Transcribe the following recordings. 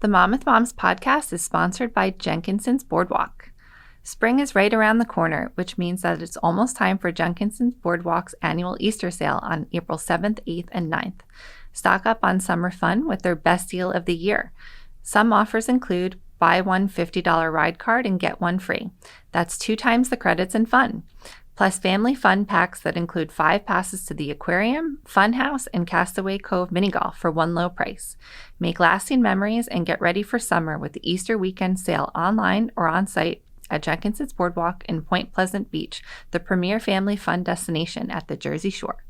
The Monmouth Moms podcast is sponsored by Jenkinson's Boardwalk. Spring is right around the corner, which means that it's almost time for Jenkinson's Boardwalk's annual Easter sale on April 7th, 8th, and 9th. Stock up on summer fun with their best deal of the year. Some offers include buy one $50 ride card and get one free. That's 2 times the credits and fun. Plus family fun packs that include 5 passes to the aquarium, Funhouse, and Castaway Cove mini golf for one low price. Make lasting memories and get ready for summer with the Easter weekend sale online or on site at Jenkinson's Boardwalk in Point Pleasant Beach, the premier family fun destination at the Jersey Shore.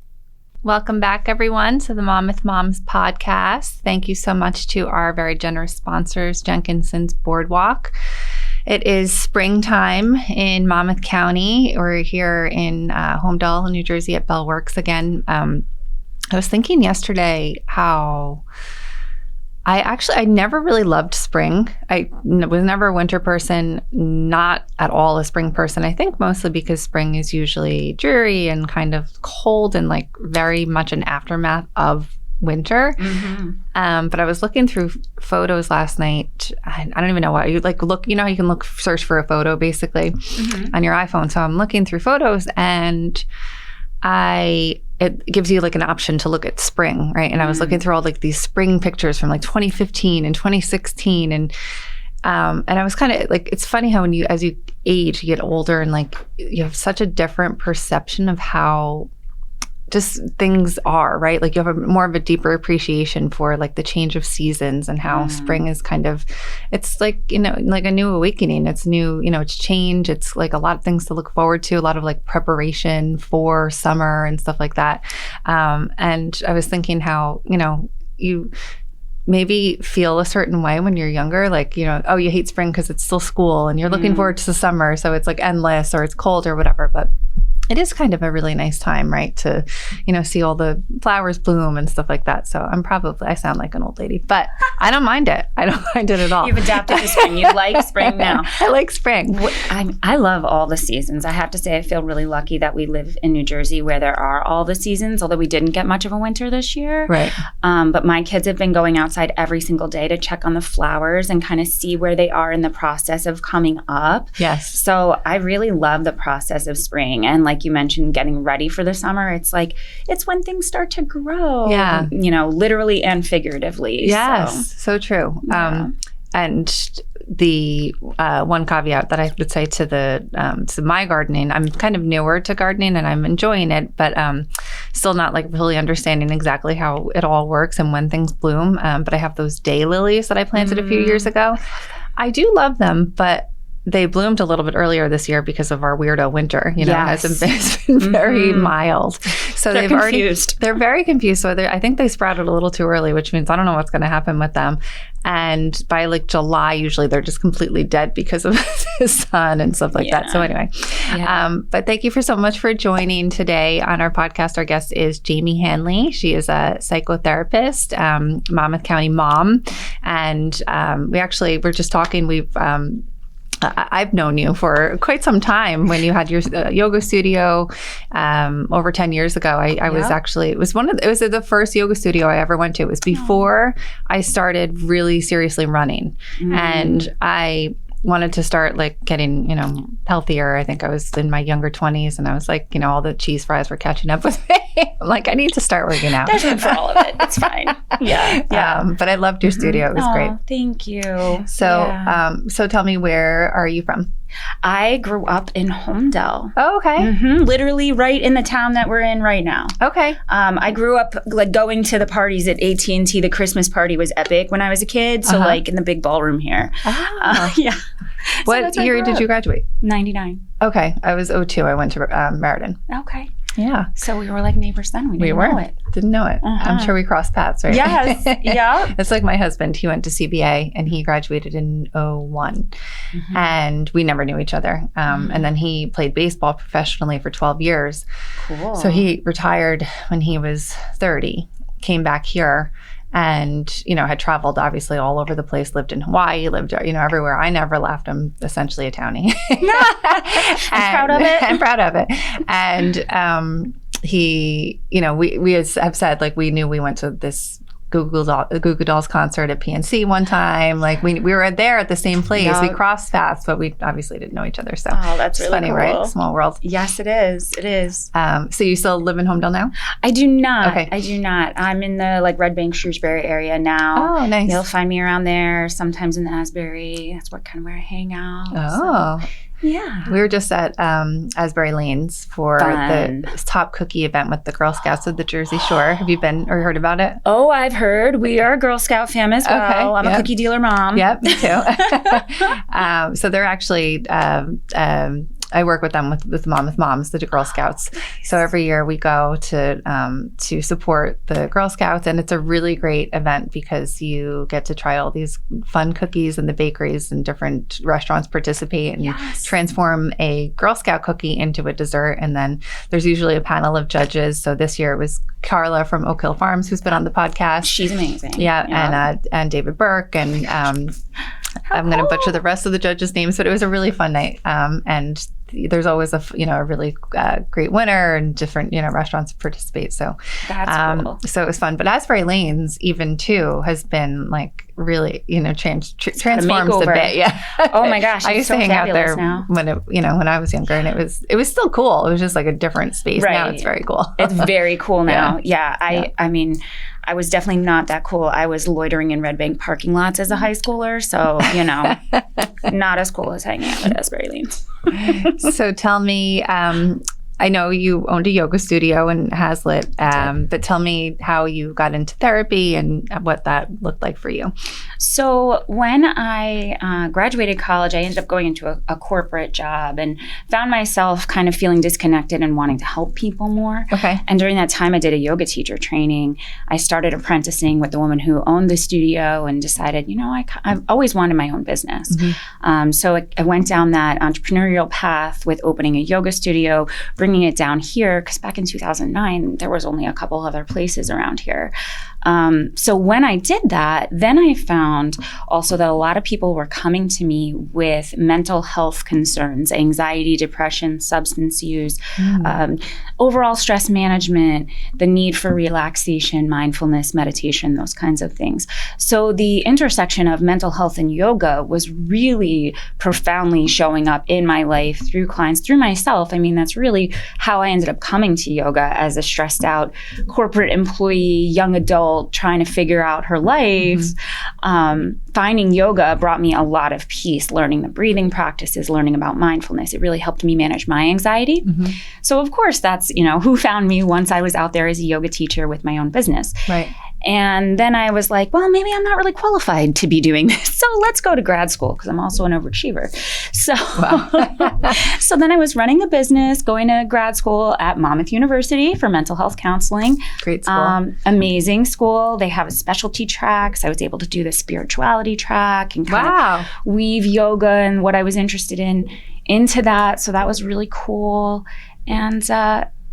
Welcome back, everyone, to the Monmouth Moms podcast. Thank you so much to our very generous sponsors, Jenkinson's Boardwalk. It is springtime in Monmouth County. We're here in Homedale, New Jersey at Bell Works again. I was thinking yesterday how I never really loved spring. I was never a winter person, not at all a spring person. I think mostly because spring is usually dreary and kind of cold and like very much an aftermath of winter. Mm-hmm. But I was looking through photos last night. I don't even know what you like look, you know, you can search for a photo basically on your iPhone. So I'm looking through photos and it gives you like an option to look at spring, right? And I was looking through all like these spring pictures from like 2015 and 2016 and I was kind of like, it's funny how as you age, you get older and like you have such a different perception of how just things are, right? Like you have more of a deeper appreciation for like the change of seasons and how spring is kind of, it's like, you know, like a new awakening. It's new, you know, it's change. It's like a lot of things to look forward to, a lot of like preparation for summer and stuff like that. And I was thinking how, you know, you maybe feel a certain way when you're younger, like, you know, oh, you hate spring because it's still school and you're looking forward to the summer. So it's like endless or it's cold or whatever. But it is kind of a really nice time, right? To, you know, see all the flowers bloom and stuff like that. So I sound like an old lady, but I don't mind it. I don't mind it at all. You've adapted to spring. You like spring now. I like spring. I love all the seasons. I have to say I feel really lucky that we live in New Jersey where there are all the seasons, although we didn't get much of a winter this year. Right. But my kids have been going outside every single day to check on the flowers and kind of see where they are in the process of coming up. Yes. So I really love the process of spring. And like you mentioned, getting ready for the summer, it's when things start to grow. Yeah. You know, literally and figuratively. Yes. So true. Yeah. And the one caveat that I would say to my gardening, I'm kind of newer to gardening and I'm enjoying it, but still not like really understanding exactly how it all works and when things bloom. But I have those daylilies that I planted a few years ago. I do love them, but they bloomed a little bit earlier this year because of our weirdo winter. You know, yes. It's been very mild. So they're confused. They're very confused. So I think they sprouted a little too early, which means I don't know what's going to happen with them. And by like July, usually they're just completely dead because of the sun and stuff like that. So anyway, but thank you so much for joining today on our podcast. Our guest is Jamie Hanley. She is a psychotherapist, Monmouth County mom. And we're just talking. I've known you for quite some time when you had your yoga studio over 10 years ago. I was actually, it was the first yoga studio I ever went to. It was before I started really seriously running. And I wanted to start like getting, you know, healthier. I think I was in my younger 20s and I was like, you know, all the cheese fries were catching up with me. I'm like, I need to start working out. There's room for all of it. It's fine. Yeah. But I loved your studio. It was great. Thank you. So tell me, where are you from? I grew up in Homedale. Oh, okay. Literally right in the town that we're in right now. Okay. I grew up like going to the parties at AT&T. The Christmas party was epic when I was a kid. So like in the big ballroom here. Yeah. What year did you graduate? 99. Okay. I was 02. I went to Meriden. Okay. Yeah. So we were like neighbors then. We didn't know it. Didn't know it. I'm sure we crossed paths, right? Yes. Yeah. It's like my husband. He went to CBA and he graduated in 01. And we never knew each other. And then he played baseball professionally for 12 years. Cool. So he retired when he was 30, came back here. And, you know, had traveled obviously all over the place, lived in Hawaii, lived, you know, everywhere. I never left. I'm essentially a townie. I'm proud of it. I'm proud of it. And he, you know, we have said, like, we knew we went to this Goo Goo Dolls concert at PNC one time. Like we were there at the same place. Yep. We crossed paths, but we obviously didn't know each other. So that's it's really funny, cool. right? Small world. Yes, it is. It is. So you still live in Homedale now? I do not. Okay. I do not. I'm in the like Red Bank, Shrewsbury area now. Oh, nice. You'll find me around there. Sometimes in the Asbury. That's where I hang out. Oh. So, yeah. We were just at Asbury Lanes for the Top Cookie event with the Girl Scouts of the Jersey Shore. Have you been or heard about it? Oh, I've heard. We are a Girl Scout fam as well. Okay, I'm a cookie dealer mom. Yep, me too. So they're actually, I work with them with Monmouth Moms, the Girl Scouts. Nice. So every year we go to support the Girl Scouts, and it's a really great event because you get to try all these fun cookies, and the bakeries and different restaurants participate and transform a Girl Scout cookie into a dessert. And then there's usually a panel of judges. So this year it was Carla from Oak Hill Farms, who's been on the podcast. She's amazing. Yeah. And David Burke, and I'm going to butcher the rest of the judges' names, but it was a really fun night. And there's always a really great winner, and different restaurants participate. So that's cool. So it was fun. But Asbury Lanes even too has been like really transformed a bit. Yeah. Oh my gosh, I used to hang out there now. When I was younger, and it was still cool. It was just like a different space. Right. Now it's very cool. It's very cool now. Yeah. I mean, I was definitely not that cool. I was loitering in Red Bank parking lots as a high schooler. So, not as cool as hanging out at Asbury Lanes. So tell me, I know you owned a yoga studio in Hazlitt, but tell me how you got into therapy and what that looked like for you. So when I graduated college, I ended up going into a corporate job and found myself kind of feeling disconnected and wanting to help people more. Okay. And during that time, I did a yoga teacher training. I started apprenticing with the woman who owned the studio and decided, I've always wanted my own business. Mm-hmm. So I went down that entrepreneurial path with opening a yoga studio, bringing it down here, because back in 2009, there was only a couple other places around here. So when I did that, then I found also that a lot of people were coming to me with mental health concerns, anxiety, depression, substance use, overall stress management, the need for relaxation, mindfulness, meditation, those kinds of things. So the intersection of mental health and yoga was really profoundly showing up in my life through clients, through myself. I mean, that's really how I ended up coming to yoga as a stressed out corporate employee, young adult, trying to figure out her life. Finding yoga brought me a lot of peace, learning the breathing practices, learning about mindfulness. It really helped me manage my anxiety. Mm-hmm. So of course, that's, who found me once I was out there as a yoga teacher with my own business. Right. And then I was like, well, maybe I'm not really qualified to be doing this. So let's go to grad school, because I'm also an overachiever. So, so then I was running the business, going to grad school at Monmouth University for mental health counseling. Great school. Amazing school. They have a specialty track. So I was able to do the spirituality track and kind of weave yoga and what I was interested in into that. So that was really cool. And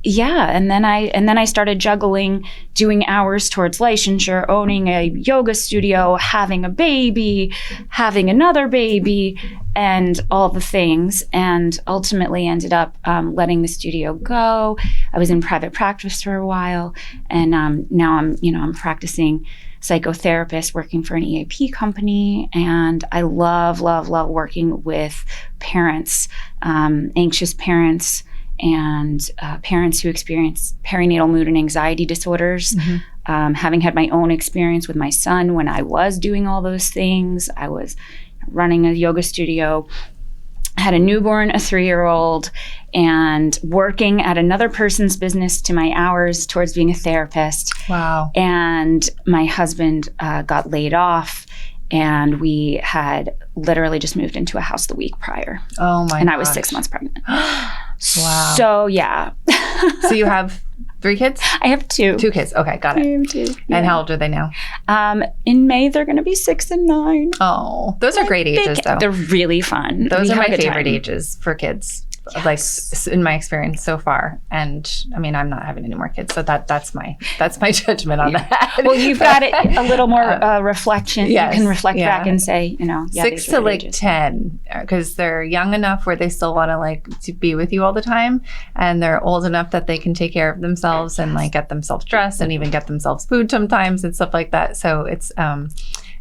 and then I started juggling, doing hours towards licensure, owning a yoga studio, having a baby, having another baby, and all the things, and ultimately ended up letting the studio go. I was in private practice for a while, and now I'm practicing psychotherapist, working for an EAP company, and I love working with parents, anxious parents, and parents who experience perinatal mood and anxiety disorders. Mm-hmm. Having had my own experience with my son when I was doing all those things, I was running a yoga studio, had a newborn, a 3-year-old, and working at another person's business to my hours towards being a therapist. Wow. And my husband got laid off, and we had literally just moved into a house the week prior. Oh my! And I was 6 months pregnant. Wow. So yeah. So you have 3 kids? I have 2. 2 kids. Okay, got it. I have 2. Yeah. And how old are they now? In May, they're going to be 6 and 9. Oh, those are great ages, though. They're really fun. Those are my favorite ages for kids. like in my experience so far. And I mean, I'm not having any more kids, so that's my judgment on that. Well, you've got it a little more reflection. Yes, you can reflect back and say, 6 to like 10, because they're young enough where they still want to like to be with you all the time, and they're old enough that they can take care of themselves and like get themselves dressed and even get themselves food sometimes and stuff like that. So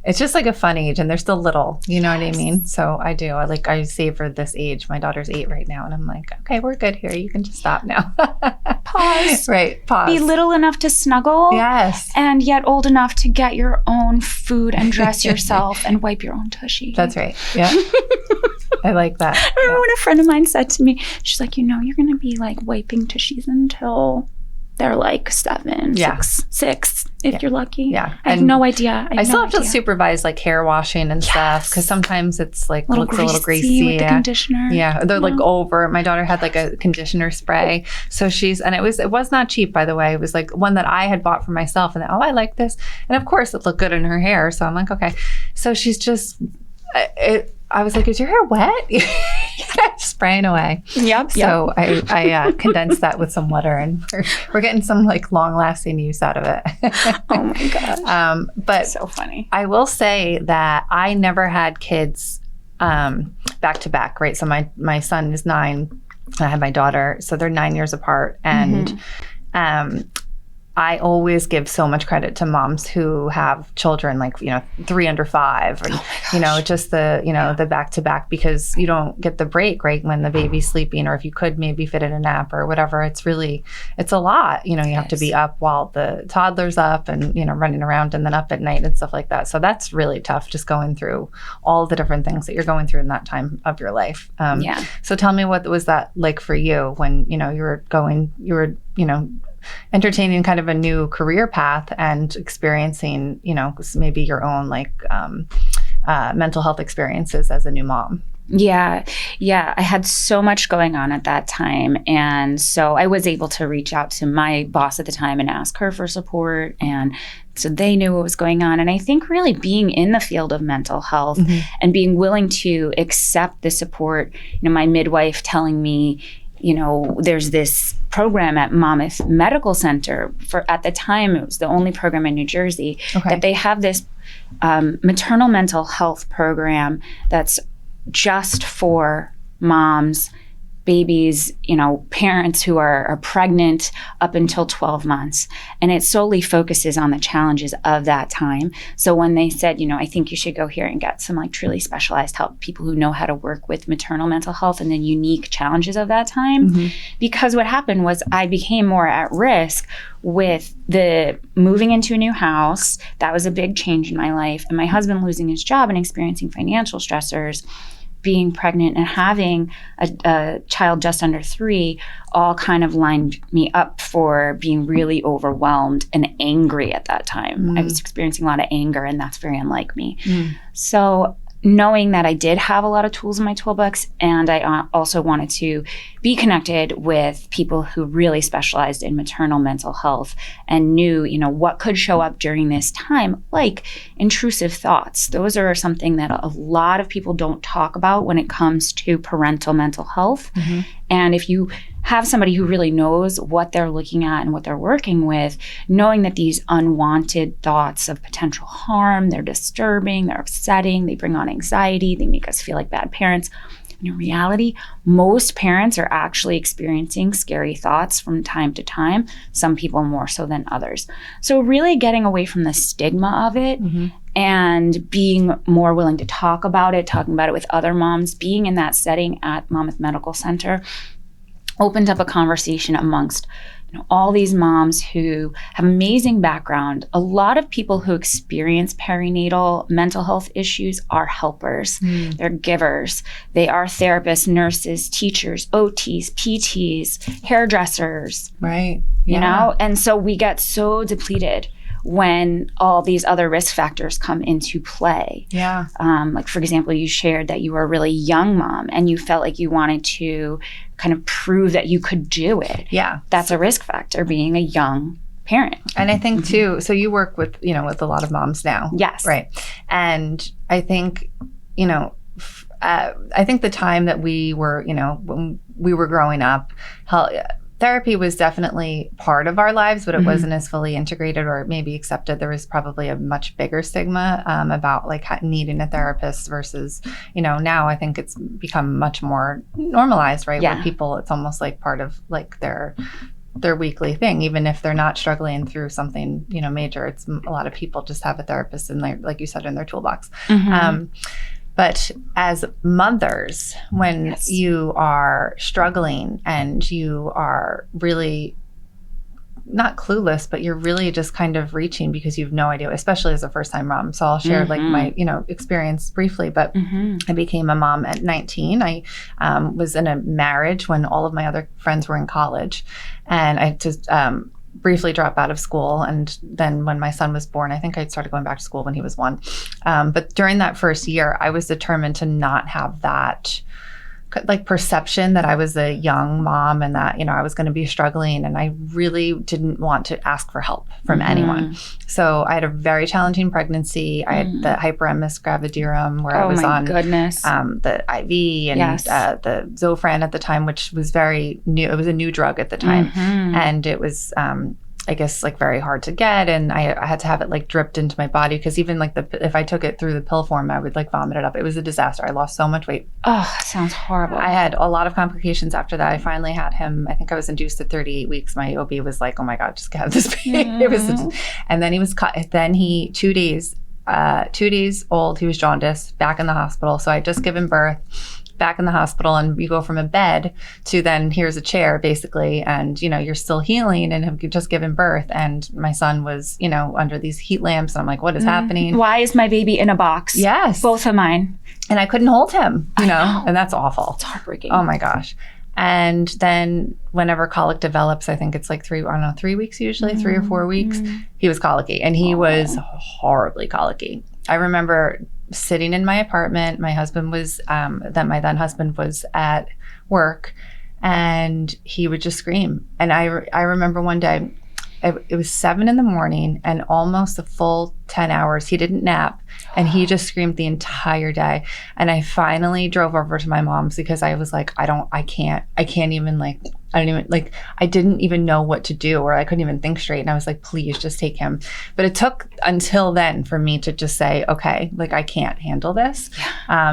it's just like a fun age, and they're still little, you know what I mean? So I savor this age. My daughter's 8 right now, and I'm like, okay, we're good here. You can just stop now. Pause. Right, pause. Be little enough to snuggle. Yes. And yet old enough to get your own food and dress yourself and wipe your own tushy. That's right. Yeah. I like that. I remember when a friend of mine said to me, she's like, you're going to be like wiping tushies until they're like 7, 6, if you're lucky. Yeah. I have no idea. I still have to supervise like hair washing and stuff, because sometimes it's like looks a little greasy with the conditioner. Yeah. They're like over. My daughter had like a conditioner spray. So and it was not cheap, by the way. It was like one that I had bought for myself, and I like this. And of course it looked good in her hair. So I'm like, okay. So she's just, I was like, is your hair wet? Spraying away. Yep. So I condensed that with some water, and we're getting some like long lasting use out of it. Oh my gosh. But so funny. I will say that I never had kids back to back, right? So my son is 9. I had my daughter, so they're 9 years apart. And I always give so much credit to moms who have children like, 3 under 5, and, just the back to back, because you don't get the break, right? When the baby's sleeping, or if you could maybe fit in a nap or whatever, it's a lot, you have to be up while the toddler's up and, running around, and then up at night and stuff like that. So that's really tough, just going through all the different things that you're going through in that time of your life. So tell me, what was that like for you when, you were entertaining kind of a new career path and experiencing, maybe your own like mental health experiences as a new mom? Yeah. I had so much going on at that time. And so I was able to reach out to my boss at the time and ask her for support. And so they knew what was going on. And I think really being in the field of mental health and being willing to accept the support, my midwife telling me, there's this program at Monmouth Medical Center. At the time, it was the only program in New Jersey that they have this maternal mental health program that's just for moms, babies, parents who are pregnant up until 12 months. And it solely focuses on the challenges of that time. So when they said, I think you should go here and get some like truly specialized help, people who know how to work with maternal mental health and the unique challenges of that time. Because what happened was I became more at risk with the moving into a new house. That was a big change in my life. And my husband losing his job and experiencing financial stressors, being pregnant and having a child just under 3 all kind of lined me up for being really overwhelmed and angry at that time. I was experiencing a lot of anger, and that's very unlike me. So knowing that I did have a lot of tools in my toolbox, and I also wanted to be connected with people who really specialized in maternal mental health and knew, what could show up during this time, like intrusive thoughts. Those are something that a lot of people don't talk about when it comes to parental mental health. And if you have somebody who really knows what they're looking at and what they're working with, knowing that these unwanted thoughts of potential harm, they're disturbing, they're upsetting, they bring on anxiety, they make us feel like bad parents. And in reality, most parents are actually experiencing scary thoughts from time to time, some people more so than others. So really getting away from the stigma of it and being more willing to talking about it with other moms, being in that setting at Monmouth Medical Center opened up a conversation amongst all these moms who have amazing background. A lot of people who experience perinatal mental health issues are helpers. They're givers. They are therapists, nurses, teachers, OTs, PTs, hairdressers. Right. And so we get so depleted when all these other risk factors come into play. Like, for example, you shared that you were a really young mom and you felt like you wanted to kind of prove that you could do it. That's a risk factor, being a young parent. And I think too, so you work with, with a lot of moms now. Yes. Right. And I think, I think the time that we were, when we were growing up, therapy was definitely part of our lives, but it wasn't as fully integrated or maybe accepted. There was probably a much bigger stigma about like needing a therapist versus, now I think it's become much more normalized, right? Yeah. Where people, it's almost like part of like their weekly thing, even if they're not struggling through something, major. It's a lot of people just have a therapist in their, like you said, in their toolbox. But as mothers, when you are struggling and you are really not clueless, but you're really just kind of reaching because you have no idea, especially as a first-time mom. So I'll share like my, experience briefly, but I became a mom at 19. I was in a marriage when all of my other friends were in college, and I just briefly dropped out of school. And then when my son was born, I think I started going back to school when he was 1. But during that first year, I was determined to not have that like perception that I was a young mom and that, I was going to be struggling. And I really didn't want to ask for help from anyone. So I had a very challenging pregnancy. I had the hyperemesis gravidarum where I was on the IV and the Zofran at the time, which was very new. It was a new drug at the time. And it was, I guess, like very hard to get, and I had to have it like dripped into my body because even like if I took it through the pill form, I would like vomit it up. It was a disaster. I lost so much weight. Oh, that sounds horrible. I had a lot of complications after that. I finally had him. I think I was induced at 38 weeks. My OB was like, "Oh my God, just have this baby." It was, and then he was cut. Then he 2 days old. He was jaundiced. Back in the hospital. So I had just given birth. Back in the hospital, and you go from a bed to then here's a chair basically, and you're still healing and have just given birth, and my son was under these heat lamps, and I'm like, what is happening? Why is my baby in a box? Yes, both of mine, and I couldn't hold him, and that's awful. It's heartbreaking. Oh my gosh. And then whenever colic develops, I think it's like 3 weeks usually, 3 or 4 weeks, he was colicky, and he was horribly colicky. I remember sitting in my apartment. My husband was, my then husband was at work, and he would just scream. And I remember one day, it was 7 a.m, and almost a full 10 hours. He didn't nap, and he just screamed the entire day. And I finally drove over to my mom's because I was like, I didn't even know what to do, or I couldn't even think straight. And I was like, please just take him. But it took until then for me to just say, okay, like I can't handle this,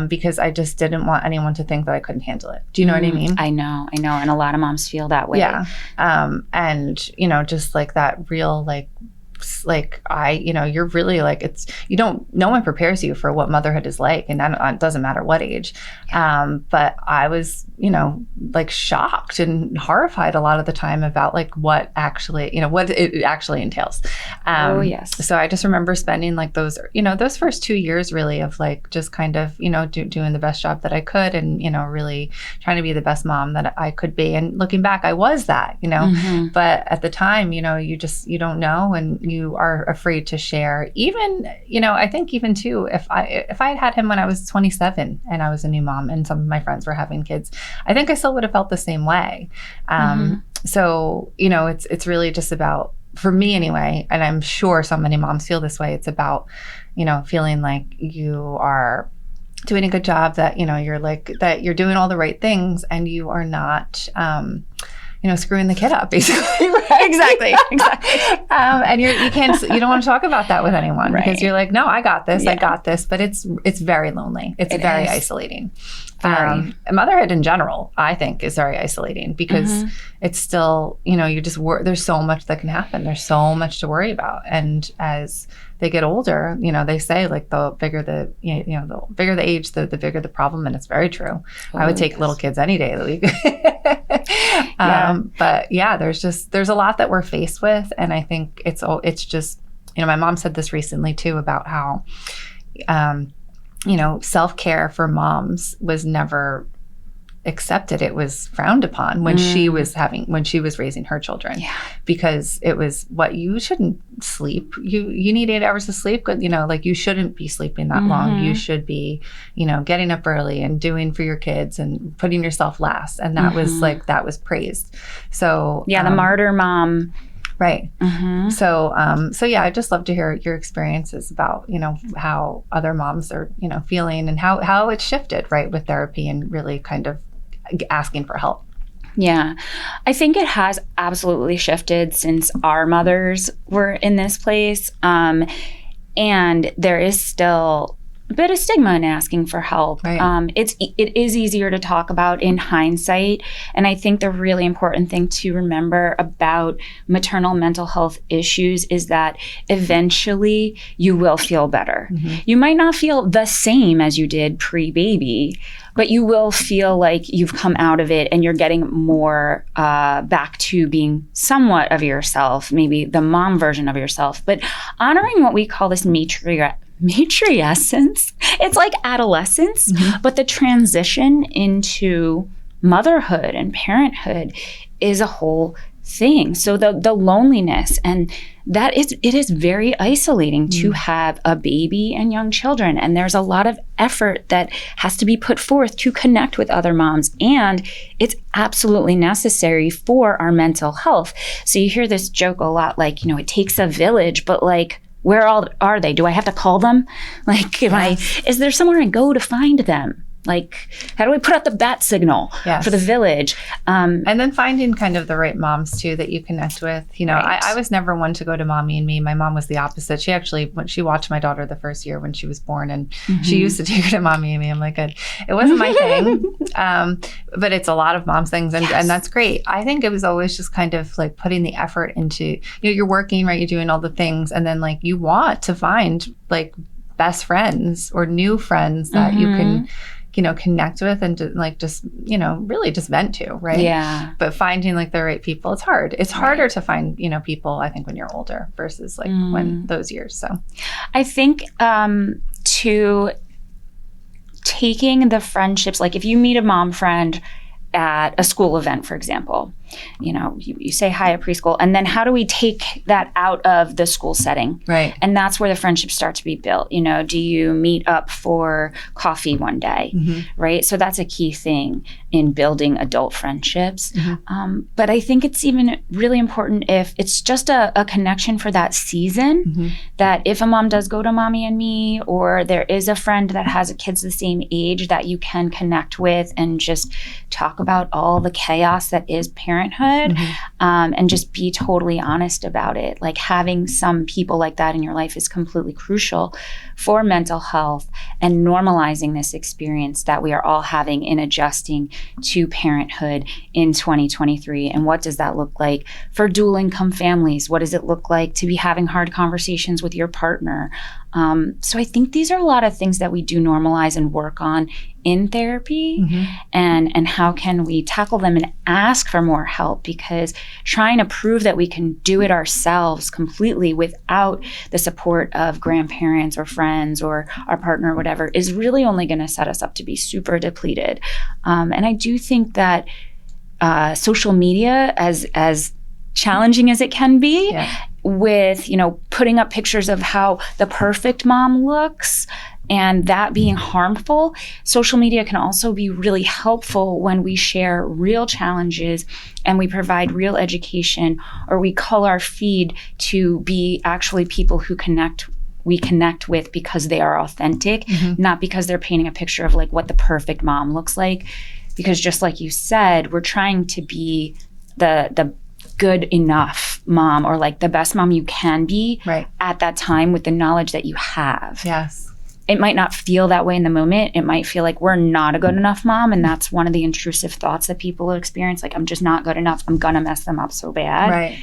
because I just didn't want anyone to think that I couldn't handle it. Do you know what I mean? I know. And a lot of moms feel that way. Yeah. And, just like that real, you're really like, no one prepares you for what motherhood is like. And it doesn't matter what age. But I was, like shocked and horrified a lot of the time about like what what it actually entails. So I just remember spending like those first 2 years really of like, just kind of, doing the best job that I could, and, really trying to be the best mom that I could be. And looking back, I was that, but at the time, you don't know, and you are afraid to share. Even, I think even too, if I had him when I was 27 and I was a new mom and some of my friends were having kids, I think I still would have felt the same way. So, it's really just about, for me anyway, and I'm sure so many moms feel this way, it's about, feeling like you are doing a good job, that, that you're doing all the right things, and you are not, screwing the kid up, basically. Right? Exactly. And you don't want to talk about that with anyone, because you're like, no, I got this. But it's very lonely. It's very isolating. Motherhood in general, I think, is very isolating, because it's still, you just there's so much that can happen. There's so much to worry about. And as they get older, they say like the bigger the age, the bigger the problem. And it's very true. I would take little kids any day of the week. But yeah, there's a lot that we're faced with. And I think it's just, my mom said this recently too, about how, self-care for moms was never accepted. It was frowned upon when she was raising her children, because it was, what, you shouldn't sleep. You need 8 hours of sleep. But, you shouldn't be sleeping that long. You should be, getting up early and doing for your kids and putting yourself last. And that was that was praised. So the martyr mom Right. Mm-hmm. So yeah, I'd just love to hear your experiences about, how other moms are, feeling and how it's shifted, right, with therapy and really kind of asking for help. Yeah, I think it has absolutely shifted since our mothers were in this place. And there is still a bit of stigma in asking for help. Right. It is easier to talk about in hindsight. And I think the really important thing to remember about maternal mental health issues is that eventually you will feel better. Mm-hmm. You might not feel the same as you did pre-baby, but you will feel like you've come out of it and you're getting more back to being somewhat of yourself, maybe the mom version of yourself, but honoring what we call this matrescence. It's like adolescence, mm-hmm. but the transition into motherhood and parenthood is a whole thing. So the loneliness, and it is very isolating to have a baby and young children. And there's a lot of effort that has to be put forth to connect with other moms. And it's absolutely necessary for our mental health. So you hear this joke a lot, like, it takes a village, but like, where are they? Do I have to call them? Like, is there somewhere I go to find them? Like, how do we put out the bat signal for the village? And then finding kind of the right moms too that you connect with. Right. I was never one to go to Mommy and Me. My mom was the opposite. She actually, when she watched my daughter the first year when she was born, and mm-hmm. she used to take her to Mommy and Me. I'm like, it wasn't my thing, but it's a lot of moms' things, and that's great. I think it was always just kind of like putting the effort into, you're working, right? You're doing all the things, and then like you want to find like best friends or new friends that mm-hmm. you can connect with and really just vent to, right? Yeah. But finding like the right people, it's hard. It's harder to find, people, I think, when you're older versus like when those years. So I think to taking the friendships, like if you meet a mom friend at a school event, for example, you say hi at preschool, and then how do we take that out of the school setting? Right. And that's where the friendships start to be built. Do you meet up for coffee one day? Mm-hmm. Right. So that's a key thing in building adult friendships. Mm-hmm. But I think it's even really important if it's just a connection for that season, mm-hmm. that if a mom does go to Mommy and Me, or there is a friend that has kids the same age that you can connect with and just talk about all the chaos that is parenthood, mm-hmm. And just be totally honest about it. Like having some people like that in your life is completely crucial for mental health and normalizing this experience that we are all having in adjusting to parenthood in 2023. And what does that look like for dual income families? What does it look like to be having hard conversations with your partner? So I think these are a lot of things that we do normalize and work on in therapy, mm-hmm. and how can we tackle them and ask for more help, because trying to prove that we can do it ourselves completely without the support of grandparents or friends or our partner or whatever is really only going to set us up to be super depleted. And I do think that social media, as challenging as it can be, with putting up pictures of how the perfect mom looks and that being harmful, social media can also be really helpful when we share real challenges and we provide real education, or we cull our feed to be actually people who we connect with because they are authentic, mm-hmm. not because they're painting a picture of like what the perfect mom looks like. Because just like you said, we're trying to be the good enough mom, or like the best mom you can be at that time with the knowledge that you have. Yes. It might not feel that way in the moment. It might feel like we're not a good enough mom. And that's one of the intrusive thoughts that people experience. Like, I'm just not good enough. I'm going to mess them up so bad. Right.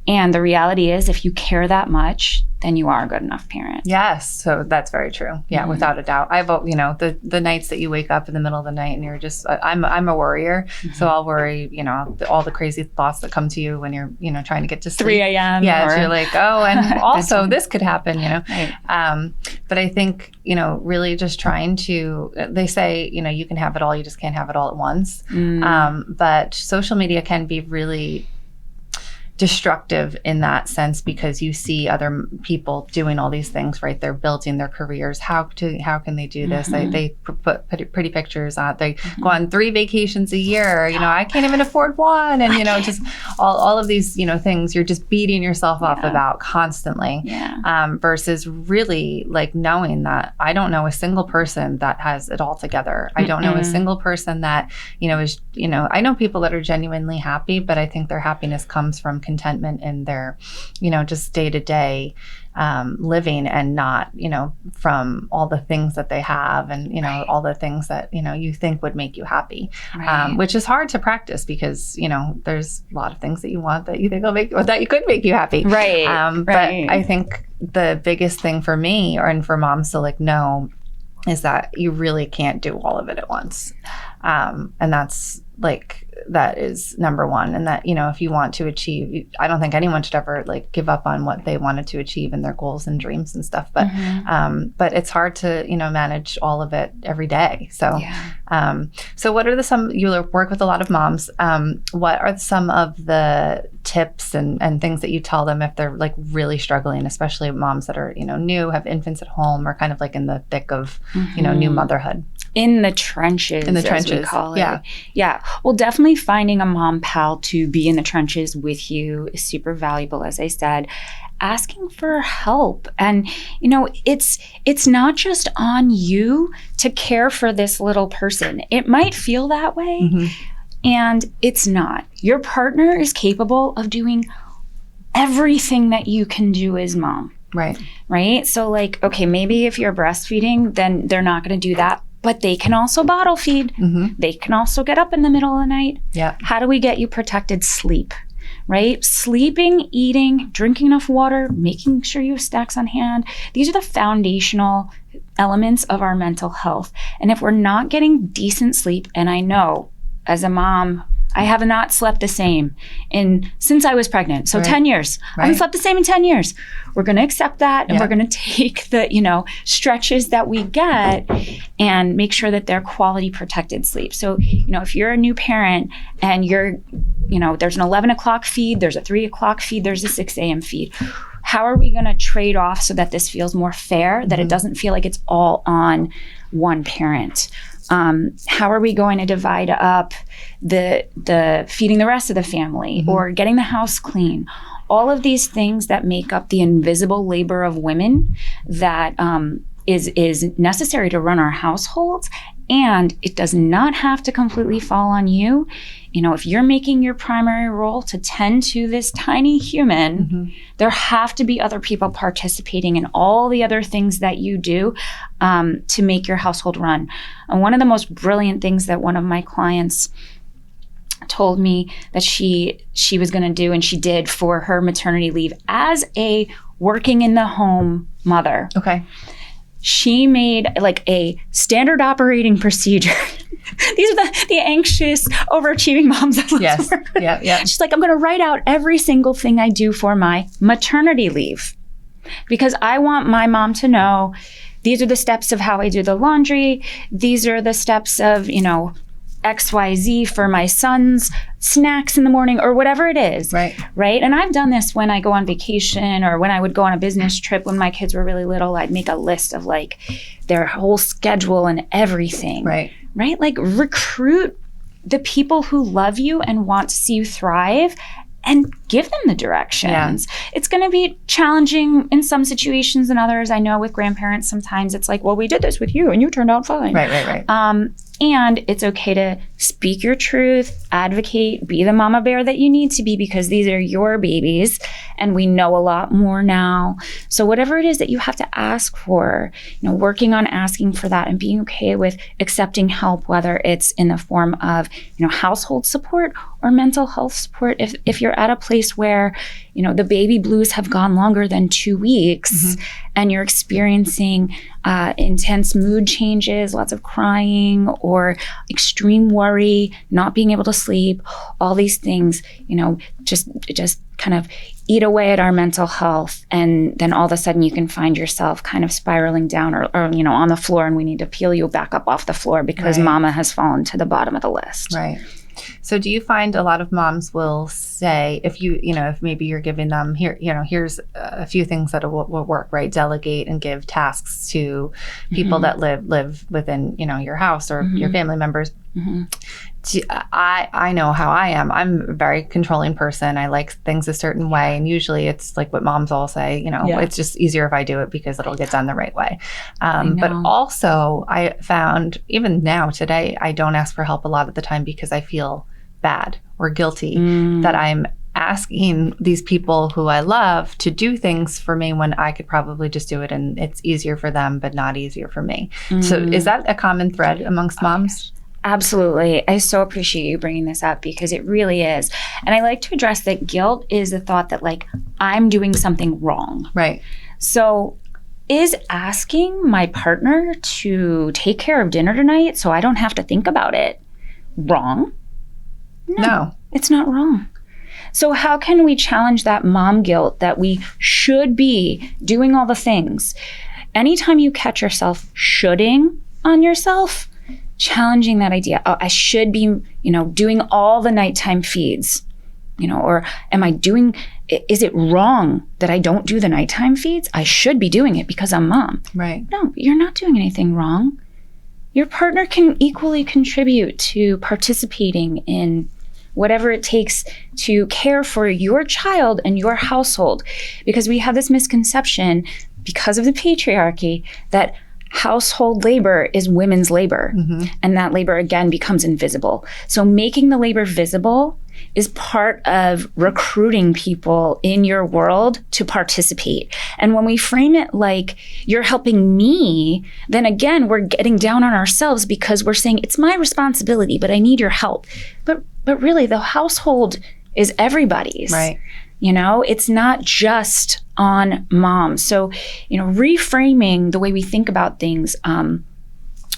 And the reality is, if you care that much, then you are a good enough parent. Yes. So that's very true. Yeah, mm-hmm. without a doubt. I've, the nights that you wake up in the middle of the night and you're just, I'm a worrier. Mm-hmm. So I'll worry, all the crazy thoughts that come to you when you're, trying to get to sleep. 3 a.m. Yeah. So you're like, oh, and also this could happen, Right. But I think, really just trying to, they say, you can have it all, you just can't have it all at once. Mm. But social media can be really destructive in that sense, because you see other people doing all these things, right? They're building their careers. How can they do this? They put pretty pictures on. They go on 3 vacations a year. I can't even afford one. And, just all of these, things you're just beating yourself up about constantly. Versus really like knowing that I don't know a single person that has it all together. I don't know a single person that, is, I know people that are genuinely happy, but I think their happiness comes from contentment in their, just day to day living, and not, from all the things that they have and, all the things that, you think would make you happy, which is hard to practice because, there's a lot of things that you want that you think that you could make you happy. But I think the biggest thing for me and for moms to like know is that you really can't do all of it at once. And that is number one. And that, if you want to achieve, I don't think anyone should ever like give up on what they wanted to achieve and their goals and dreams and stuff. But, but it's hard to, manage all of it every day. So, so what are you work with a lot of moms. What are some of the tips and things that you tell them if they're like really struggling, especially moms that are, new, have infants at home, or kind of like in the thick of, new motherhood? In the trenches, as we call it. Yeah. Well, definitely finding a mom pal to be in the trenches with you is super valuable, as I said. Asking for help. And, it's not just on you to care for this little person. It might feel that way, and it's not. Your partner is capable of doing everything that you can do as mom. Right? So like, okay, maybe if you're breastfeeding, then they're not going to do that. But they can also bottle feed. They can also get up in the middle of the night. How do we get you protected sleep? Right? Sleeping, eating, drinking enough water, making sure you have snacks on hand. These are the foundational elements of our mental health. And if we're not getting decent sleep, and I know as a mom, I have not slept the same since I was pregnant. So 10 years. I haven't slept the same in 10 years. We're going to accept that, and we're going to take the, stretches that we get and make sure that they're quality protected sleep. So, if you're a new parent and you're, there's an 11 o'clock feed, there's a 3 o'clock feed, there's a 6 a.m. feed. How are we going to trade off so that this feels more fair, that it doesn't feel like it's all on one parent? How are we going to divide up the feeding the rest of the family or getting the house clean? All of these things that make up the invisible labor of women that is necessary to run our households. And it does not have to completely fall on you. If you're making your primary role to tend to this tiny human, there have to be other people participating in all the other things that you do to make your household run. And one of the most brilliant things that one of my clients told me that she was going to do, and she did for her maternity leave as a working in the home mother. She made like a standard operating procedure. These are the anxious, overachieving moms that let's work with. She's like, I'm going to write out every single thing I do for my maternity leave, because I want my mom to know these are the steps of how I do the laundry. These are the steps of, XYZ for my son's snacks in the morning, or whatever it is. Right. And I've done this when I go on vacation, or when I would go on a business trip when my kids were really little. I'd make a list of like their whole schedule and everything. Right. Like recruit the people who love you and want to see you thrive, and give them the directions. It's going to be challenging in some situations than others. I know with grandparents, sometimes it's like, well, we did this with you and you turned out fine. Right. And it's okay to speak your truth, advocate, be the mama bear that you need to be, because these are your babies and we know a lot more now. So whatever it is that you have to ask for, working on asking for that and being okay with accepting help, whether it's in the form of, household support or mental health support. If you're at a place where, the baby blues have gone longer than 2 weeks and you're experiencing intense mood changes, lots of crying or extreme worry, not being able to sleep, all these things, just kind of eat away at our mental health. And then all of a sudden you can find yourself kind of spiraling down or on the floor, and we need to peel you back up off the floor because mama has fallen to the bottom of the list. So do you find a lot of moms will say, if if maybe you're giving them here's a few things that will work, right? Delegate and give tasks to people that live within, your house or your family members. I know how I am. I'm a very controlling person. I like things a certain way. And usually it's like what moms all say, it's just easier if I do it because it'll get done the right way. But also I found even now today, I don't ask for help a lot of the time because I feel bad or guilty that I'm asking these people who I love to do things for me when I could probably just do it and it's easier for them, but not easier for me. So is that a common thread amongst moms? Absolutely. I so appreciate you bringing this up because it really is. And I like to address that guilt is the thought that I'm doing something wrong. Right. So is asking my partner to take care of dinner tonight so I don't have to think about it wrong? No. It's not wrong. So how can we challenge that mom guilt that we should be doing all the things? Anytime you catch yourself shoulding on yourself, challenging that idea. Oh, I should be, doing all the nighttime feeds, or is it wrong that I don't do the nighttime feeds? I should be doing it because I'm mom. Right. No, you're not doing anything wrong. Your partner can equally contribute to participating in whatever it takes to care for your child and your household, because we have this misconception because of the patriarchy that household labor is women's labor. And that labor, again, becomes invisible. So making the labor visible is part of recruiting people in your world to participate. And when we frame it like you're helping me, then again, we're getting down on ourselves because we're saying it's my responsibility, but I need your help. But really, the household is everybody's. Right. It's not just on moms. So, reframing the way we think about things,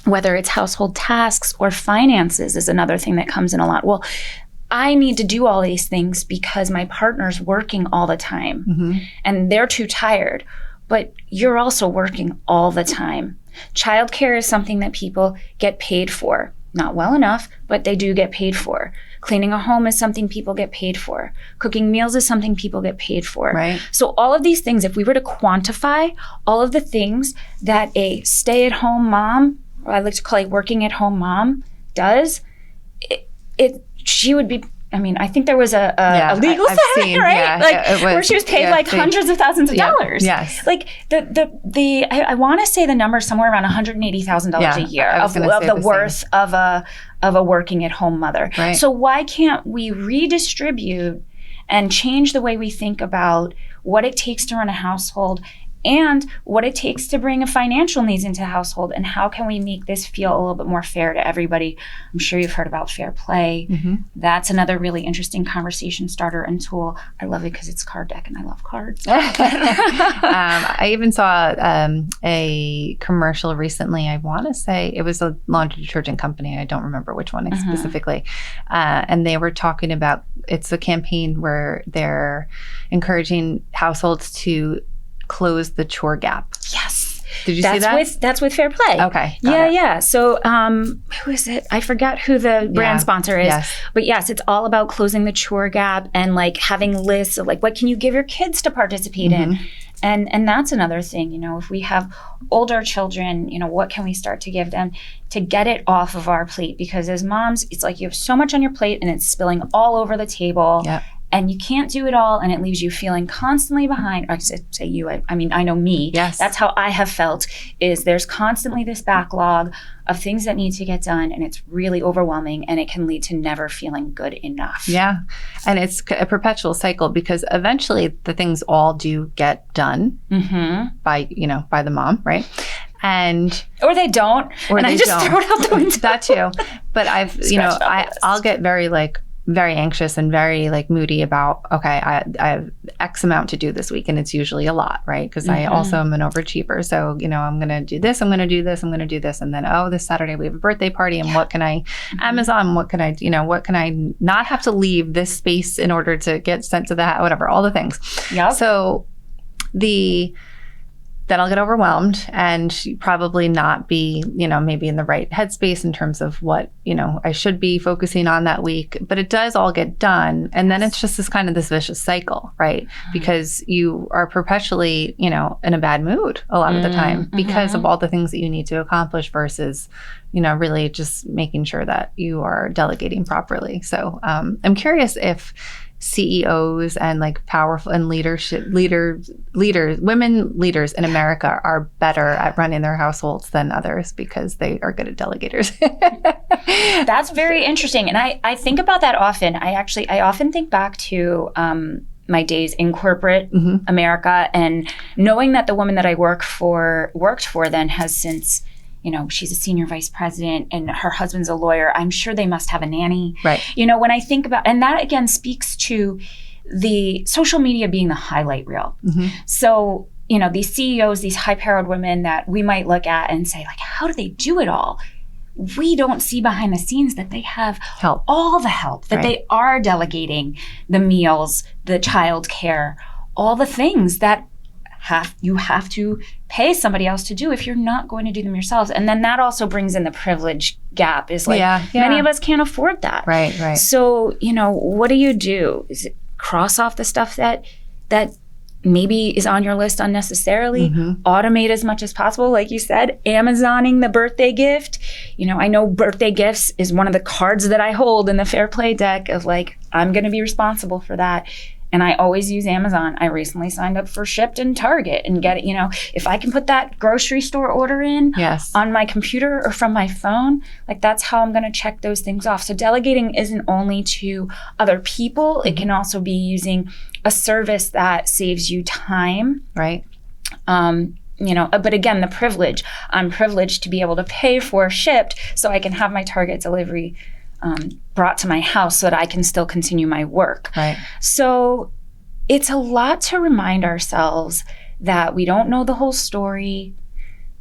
whether it's household tasks or finances is another thing that comes in a lot. Well, I need to do all these things because my partner's working all the time and they're too tired, but you're also working all the time. Childcare is something that people get paid for. Not well enough, but they do get paid for. Cleaning a home is something people get paid for. Cooking meals is something people get paid for. Right. So all of these things, if we were to quantify all of the things that a stay-at-home mom, or I like to call a working-at-home mom, does, she would be. I think there was a legal settlement, right? Where she was paid hundreds of thousands of dollars. Yes. I want to say the number is somewhere around $180,000 a year of the worth of a working at home mother. Right. So why can't we redistribute and change the way we think about what it takes to run a household and what it takes to bring a financial needs into a household, and how can we make this feel a little bit more fair to everybody? I'm sure you've heard about fair play. That's another really interesting conversation starter and tool. I love it because it's card deck and I love cards. I even saw a commercial recently. I want to say it was a laundry detergent company. I don't remember which one specifically. And they were talking about, it's a campaign where they're encouraging households to close the chore gap. Yes. Did you see that? That's with Fair Play. Okay. Yeah. So who is it? I forgot who the brand sponsor is. Yes. But yes, it's all about closing the chore gap and having lists of what can you give your kids to participate in. And that's another thing, if we have older children, what can we start to give them to get it off of our plate? Because as moms, it's like you have so much on your plate and it's spilling all over the table. Yep. And you can't do it all, and it leaves you feeling constantly behind. I say you, I know me. Yes. That's how I have felt, is there's constantly this backlog of things that need to get done, and it's really overwhelming, and it can lead to never feeling good enough. Yeah. And it's a perpetual cycle because eventually the things all do get done by the mom, right? Or they don't. Or and they I just don't. throw it out the window. That too. But I'll get very anxious and very moody about, okay, I have X amount to do this week, and it's usually a lot, right? Because I also am an overachiever. So, I'm going to do this, I'm going to do this, I'm going to do this. And then, this Saturday we have a birthday party, and what can I, Amazon, what can I, what can I not have to leave this space in order to get sent to whatever, all the things. Yep. So then I'll get overwhelmed and probably not be, maybe in the right headspace in terms of what, I should be focusing on that week. But it does all get done. And then it's just this vicious cycle, right? Because you are perpetually, in a bad mood a lot of the time because of all the things that you need to accomplish versus, really just making sure that you are delegating properly. So I'm curious if CEOs and powerful and women leaders in America are better at running their households than others because they are good at delegators. That's very interesting. And I think about that often. I often think back to my days in corporate America and knowing that the woman that I worked for then has since, she's a senior vice president and her husband's a lawyer. I'm sure they must have a nanny. Right. When I think about, and that again speaks to the social media being the highlight reel. So, these CEOs, these high-powered women that we might look at and say, how do they do it all? We don't see behind the scenes that they have all the help, that they are delegating the meals, the childcare, all the things that you have to pay somebody else to do if you're not going to do them yourselves. And then that also brings in the privilege gap is many of us can't afford that. Right. So, what do? Is it cross off the stuff that maybe is on your list unnecessarily, automate as much as possible. Like you said, Amazoning the birthday gift. I know birthday gifts is one of the cards that I hold in the Fair Play deck of I'm going to be responsible for that. And I always use Amazon. I recently signed up for Shipt and Target and get it, if I can put that grocery store order in on my computer or from my phone, that's how I'm going to check those things off. So delegating isn't only to other people. It can also be using a service that saves you time. Right. But again, the privilege. I'm privileged to be able to pay for Shipt so I can have my Target delivery brought to my house so that I can still continue my work. Right. So it's a lot to remind ourselves that we don't know the whole story,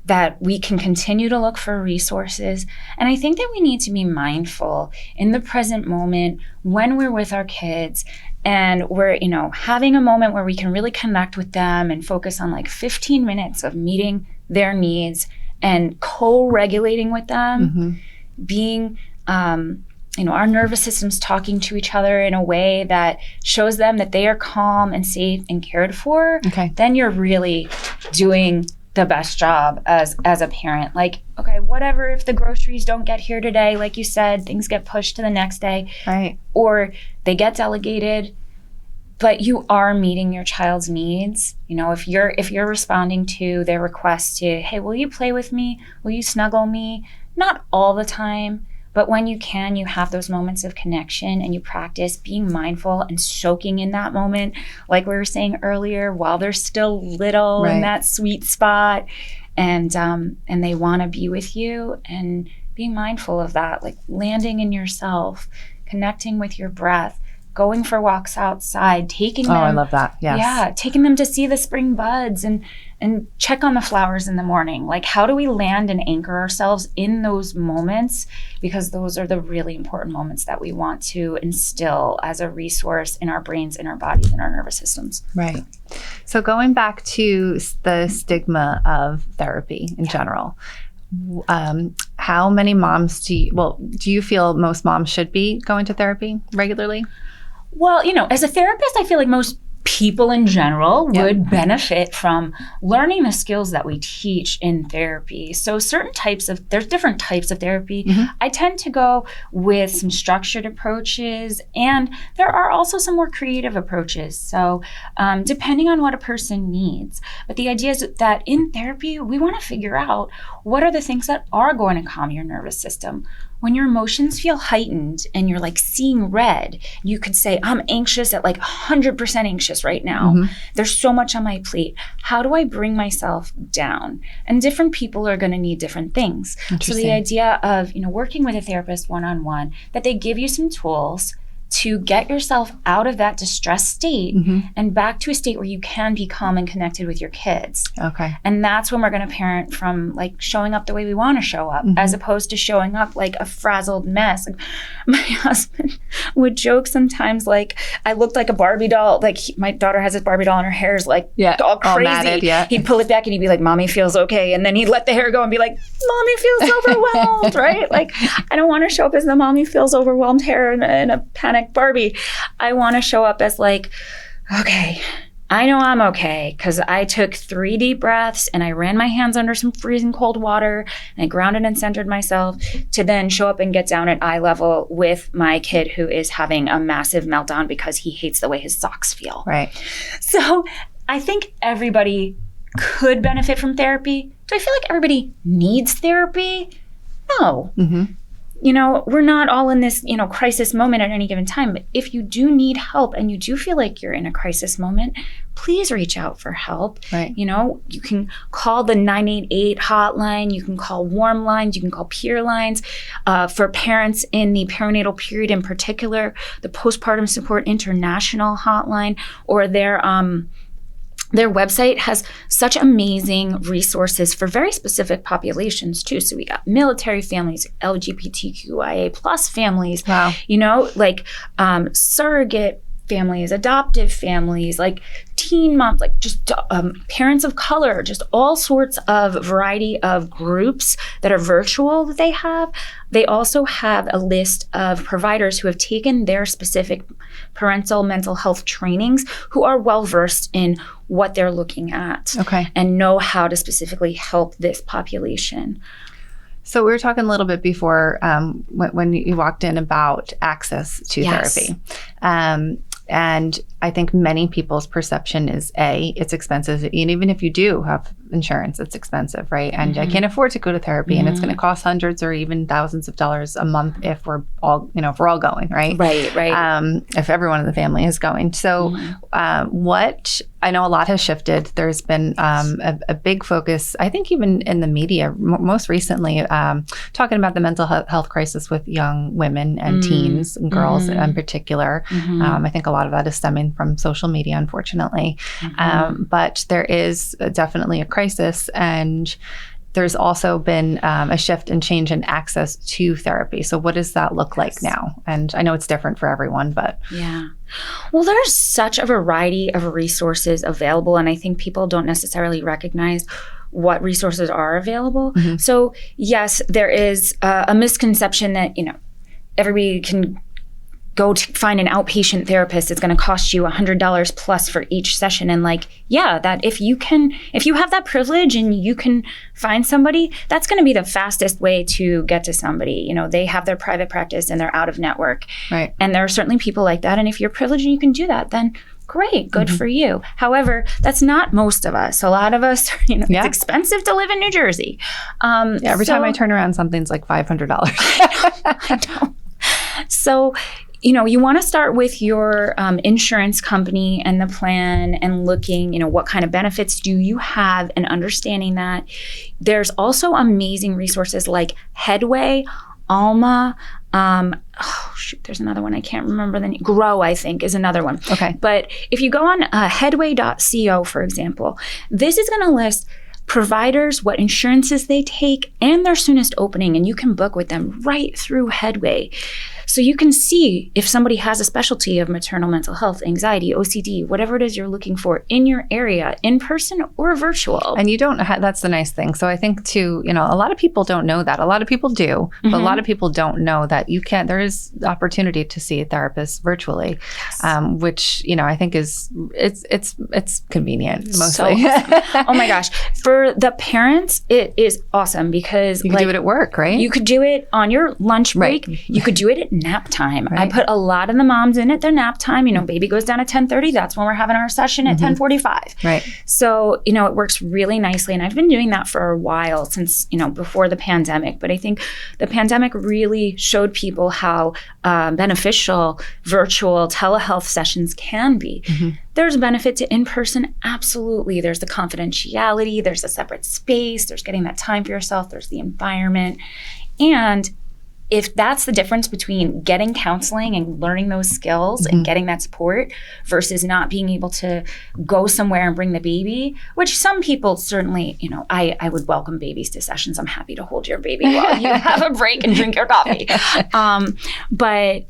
that we can continue to look for resources. And I think that we need to be mindful in the present moment when we're with our kids and we're, having a moment where we can really connect with them and focus on 15 minutes of meeting their needs and co-regulating with them, being our nervous system's talking to each other in a way that shows them that they are calm and safe and cared for, then you're really doing the best job as a parent. Whatever, if the groceries don't get here today, like you said, things get pushed to the next day. Right. Or they get delegated, but you are meeting your child's needs. If you're responding to their request to, hey, will you play with me? Will you snuggle me? Not all the time, but when you can, you have those moments of connection and you practice being mindful and soaking in that moment, like we were saying earlier, while they're still little in that sweet spot, and they want to be with you, and being mindful of that, landing in yourself, connecting with your breath, going for walks outside, taking them. Oh, I love that. Yes. Yeah, taking them to see the spring buds and check on the flowers in the morning. How do we land and anchor ourselves in those moments? Because those are the really important moments that we want to instill as a resource in our brains, in our bodies, in our nervous systems. Right. So going back to the stigma of therapy in general, how many moms do you feel most moms should be going to therapy regularly? Well, as a therapist, I feel like most people in general would benefit from learning the skills that we teach in therapy. So there's different types of therapy. I tend to go with some structured approaches, and there are also some more creative approaches. So depending on what a person needs. But the idea is that in therapy, we want to figure out what are the things that are going to calm your nervous system. When your emotions feel heightened and you're seeing red, you could say, I'm anxious at 100% anxious right now. There's so much on my plate. How do I bring myself down? And different people are going to need different things. So the idea of, working with a therapist one-on-one, that they give you some tools to get yourself out of that distressed state and back to a state where you can be calm and connected with your kids. Okay. And that's when we're going to parent from like showing up the way we want to show up, as opposed to showing up like a frazzled mess. Like, my husband would joke sometimes, like, I looked like a Barbie doll. Like, my daughter has this Barbie doll and her hair's like all crazy. All matted, He'd pull it back and he'd be like, "Mommy feels okay." And then he'd let the hair go and be like, "Mommy feels overwhelmed," right? Like, I don't want to show up as the mommy feels overwhelmed hair in a panic Barbie. I want to show up as like, okay, I know I'm okay because I took 3 deep breaths and I ran my hands under some freezing cold water and I grounded and centered myself to then show up and get down at eye level with my kid who is having a massive meltdown because he hates the way his socks feel. Right. So I think everybody could benefit from therapy. Do I feel like everybody needs therapy? No. You know, we're not all in this, you know, crisis moment at any given time. But if you do need help and you do feel like you're in a crisis moment, please reach out for help. Right. You know, you can call the 988 hotline. You can call warm lines. You can call peer lines. For parents in the perinatal period in particular, the Postpartum Support International hotline, or their website has such amazing resources for very specific populations too. So we got military families, LGBTQIA plus families, you know, like surrogate families, adoptive families, like teen moms, like just parents of color, just all sorts of variety of groups that are virtual that they have. They also have a list of providers who have taken their specific parental mental health trainings who are well-versed in what they're looking at and know how to specifically help this population. So we were talking a little bit before when you walked in about access to therapy. And I think many people's perception is it's expensive. And even if you do have insurance, it's expensive, right? And I can't afford to go to therapy and it's going to cost hundreds or even thousands of dollars a month if we're all going, right? Right. If everyone in the family is going. So I know a lot has shifted. There's been a big focus, I think even in the media, most recently, talking about the mental health crisis with young women and teens and girls in particular. I think a lot of that is stemming from social media, unfortunately. But there is definitely a crisis, and there's also been a shift and change in access to therapy. So what does that look like now? And I know it's different for everyone, but... Yeah. Well, there's such a variety of resources available, and I think people don't necessarily recognize what resources are available. So yes, there is a misconception that, you know, everybody can go to find an outpatient therapist. It's going to cost you $100 plus for each session. And like, yeah, that if you have that privilege and you can find somebody, that's going to be the fastest way to get to somebody. You know, they have their private practice and they're out of network. Right. And there are certainly people like that. And if you're privileged and you can do that, then great, good for you. However, that's not most of us. A lot of us, you know, it's expensive to live in New Jersey. Every time I turn around, something's like $500. I know. So, you know, you want to start with your insurance company and the plan and looking, you know, what kind of benefits do you have and understanding that. There's also amazing resources like Headway, Alma, there's another one I can't remember the name. Grow, I think, is another one. Okay. But if you go on headway.co, for example, this is going to list providers, what insurances they take, and their soonest opening, and you can book with them right through Headway. So you can see if somebody has a specialty of maternal mental health, anxiety, OCD, whatever it is you're looking for in your area, in person or virtual. And you don't that's the nice thing. So I think too, you know, a lot of people don't know that. A lot of people do, but a lot of people don't know that there is the opportunity to see a therapist virtually, which, you know, I think it's convenient mostly. So awesome. Oh my gosh. For the parents, it is awesome because you can do it at work, right? You could do it on your lunch break. Right. You could do it at nap time. Right. I put a lot of the moms in at their nap time. You know, baby goes down at 10:30. That's when we're having our session at 10:45. Right. So, you know, it works really nicely. And I've been doing that for a while since, you know, before the pandemic. But I think the pandemic really showed people how beneficial virtual telehealth sessions can be. There's a benefit to in-person, absolutely. There's the confidentiality, there's a separate space, there's getting that time for yourself, there's the environment. And if that's the difference between getting counseling and learning those skills and getting that support versus not being able to go somewhere and bring the baby, which some people certainly, I would welcome babies to sessions. I'm happy to hold your baby while you have a break and drink your coffee. But,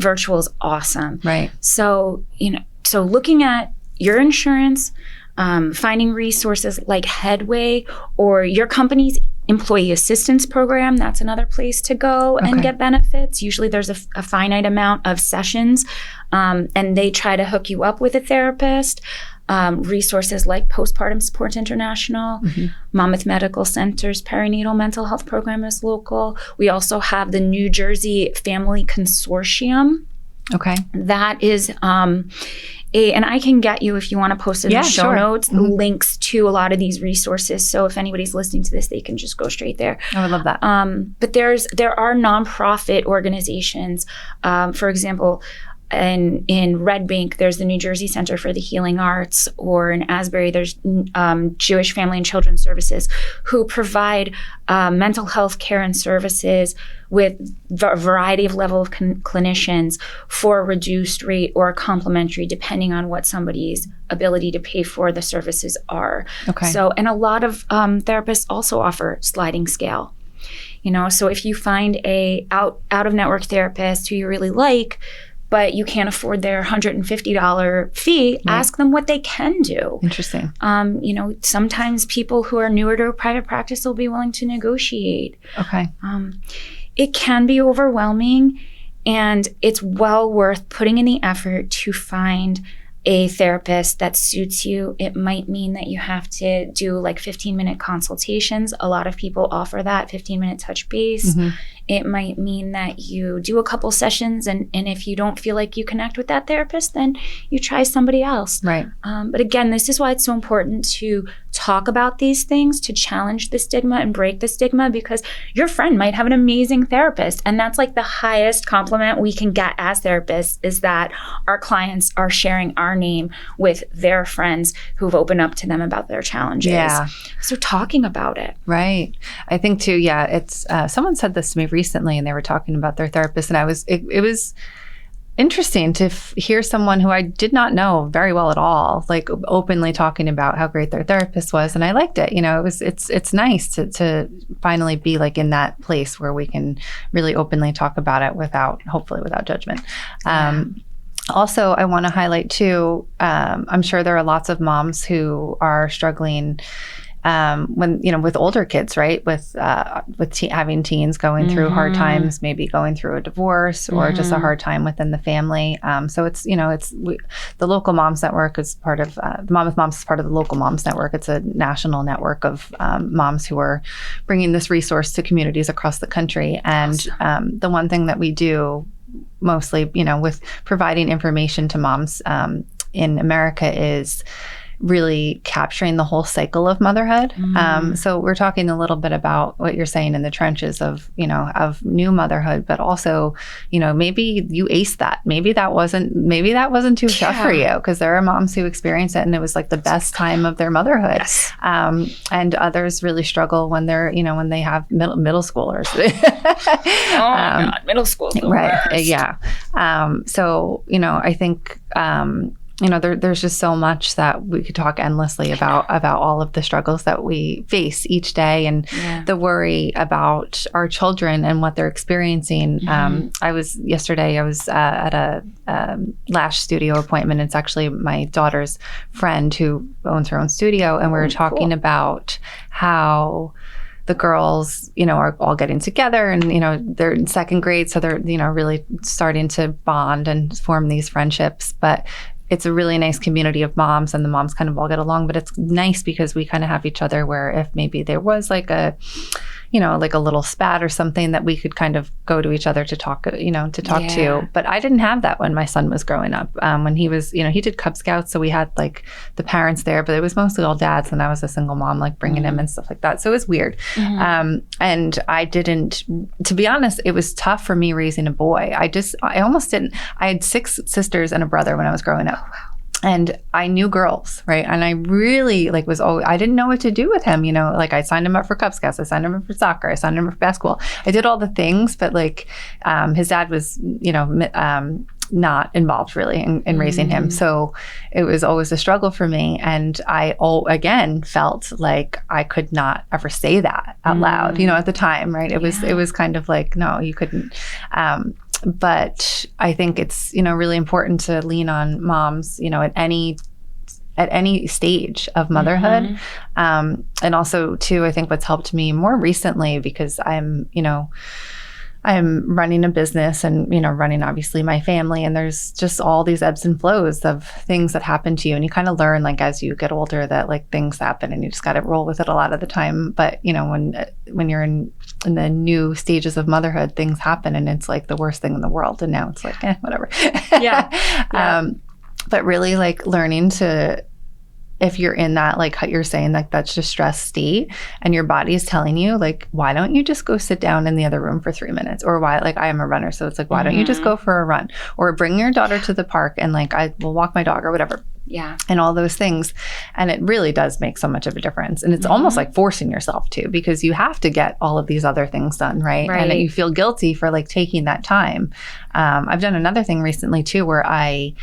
virtual is awesome. Right. So, so looking at your insurance, finding resources like Headway or your company's employee assistance program, that's another place to go and get benefits. Usually there's a finite amount of sessions, and they try to hook you up with a therapist. Resources like Postpartum Support International, Monmouth Medical Center's perinatal mental health program is local. We also have the New Jersey Family Consortium. Okay. That is and I can get you, if you want to post it in the show notes, links to a lot of these resources. So if anybody's listening to this, they can just go straight there. I would love that. But there are nonprofit organizations. For example, in Red Bank, there's the New Jersey Center for the Healing Arts, or in Asbury, there's Jewish Family and Children's Services, who provide mental health care and services with a variety of level of clinicians for a reduced rate or complimentary, depending on what somebody's ability to pay for the services are. Okay. So, and a lot of therapists also offer sliding scale. So if you find a out of network therapist who you really like, but you can't afford their $150 fee, ask them what they can do. Interesting. Sometimes people who are newer to a private practice will be willing to negotiate. Okay. It can be overwhelming, and it's well worth putting in the effort to find a therapist that suits you. It might mean that you have to do like 15-minute consultations. A lot of people offer that 15-minute touch base. It might mean that you do a couple sessions, and if you don't feel like you connect with that therapist, then you try somebody else. Right. But again, this is why it's so important to talk about these things, to challenge the stigma and break the stigma, because your friend might have an amazing therapist. And that's like the highest compliment we can get as therapists, is that our clients are sharing our name with their friends who've opened up to them about their challenges. Yeah. So talking about it. Right. I think too, it's, someone said this to me recently, and they were talking about their therapist, and it was interesting to hear someone who I did not know very well at all, like openly talking about how great their therapist was. And I liked it. It's nice to finally be like in that place where we can really openly talk about it hopefully without judgment. Also, I want to highlight too, I'm sure there are lots of moms who are struggling with older kids, right? With having teens going through hard times, maybe going through a divorce or just a hard time within the family. So the Local Moms Network is part of the Monmouth Moms is part of the Local Moms Network. It's a national network of moms who are bringing this resource to communities across the country. And the one thing that we do mostly, with providing information to moms in America is really capturing the whole cycle of motherhood. So we're talking a little bit about what you're saying in the trenches of new motherhood, but also, maybe you aced that. Maybe that wasn't too tough for you, because there are moms who experience it and it was like the best time of their motherhood. Yes. And others really struggle when they're, when they have middle schoolers. My God, middle school. Right. Yeah. So, I think, there's just so much that we could talk endlessly about all of the struggles that we face each day, and the worry about our children and what they're experiencing. I was at a lash studio appointment. It's actually my daughter's friend who owns her own studio, and we were talking about how the girls, are all getting together, and, they're in second grade, so they're, really starting to bond and form these friendships. But it's a really nice community of moms, and the moms kind of all get along, but it's nice because we kind of have each other, where if maybe there was like a little spat or something, that we could kind of go to each other to talk to. But I didn't have that when my son was growing up. When he was, he did Cub Scouts, so we had like the parents there, but it was mostly all dads, and I was a single mom, like bringing him and stuff like that. So it was weird. And I didn't, to be honest, it was tough for me raising a boy. I almost didn't. I had 6 sisters and a brother when I was growing up. And I knew girls, right? And I really like I didn't know what to do with him, like I signed him up for Cub Scouts, I signed him up for soccer, I signed him up for basketball. I did all the things, but like his dad was, not involved really in raising him. So it was always a struggle for me. And I, again, felt like I could not ever say that out loud, at the time, right? It was kind of like, no, you couldn't. But I think it's, really important to lean on moms, at any stage of motherhood. And also too, I think what's helped me more recently, because I'm running a business and, running obviously my family, and there's just all these ebbs and flows of things that happen to you. And you kind of learn like as you get older that like things happen and you just got to roll with it a lot of the time. But, when you're in the new stages of motherhood, things happen and it's like the worst thing in the world. And now it's like, whatever. Yeah. But really like learning to, if you're in that, like you're saying, like that's just stress state and your body is telling you like, why don't you just go sit down in the other room for 3 minutes? Or why, like I am a runner. So it's like, why don't you just go for a run or bring your daughter to the park and like I will walk my dog or whatever. Yeah. And all those things. And it really does make so much of a difference. And it's almost like forcing yourself to, because you have to get all of these other things done, right? And you feel guilty for like taking that time. I've done another thing recently too, where I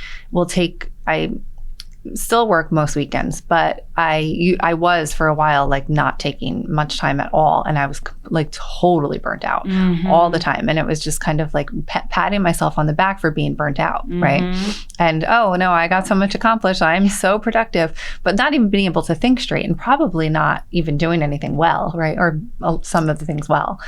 still work most weekends, but I was for a while like not taking much time at all, and I was like totally burnt out all the time, and it was just kind of like patting myself on the back for being burnt out, right? And oh no, I got so much accomplished, I'm so productive, but not even being able to think straight, and probably not even doing anything well, right? Or some of the things well.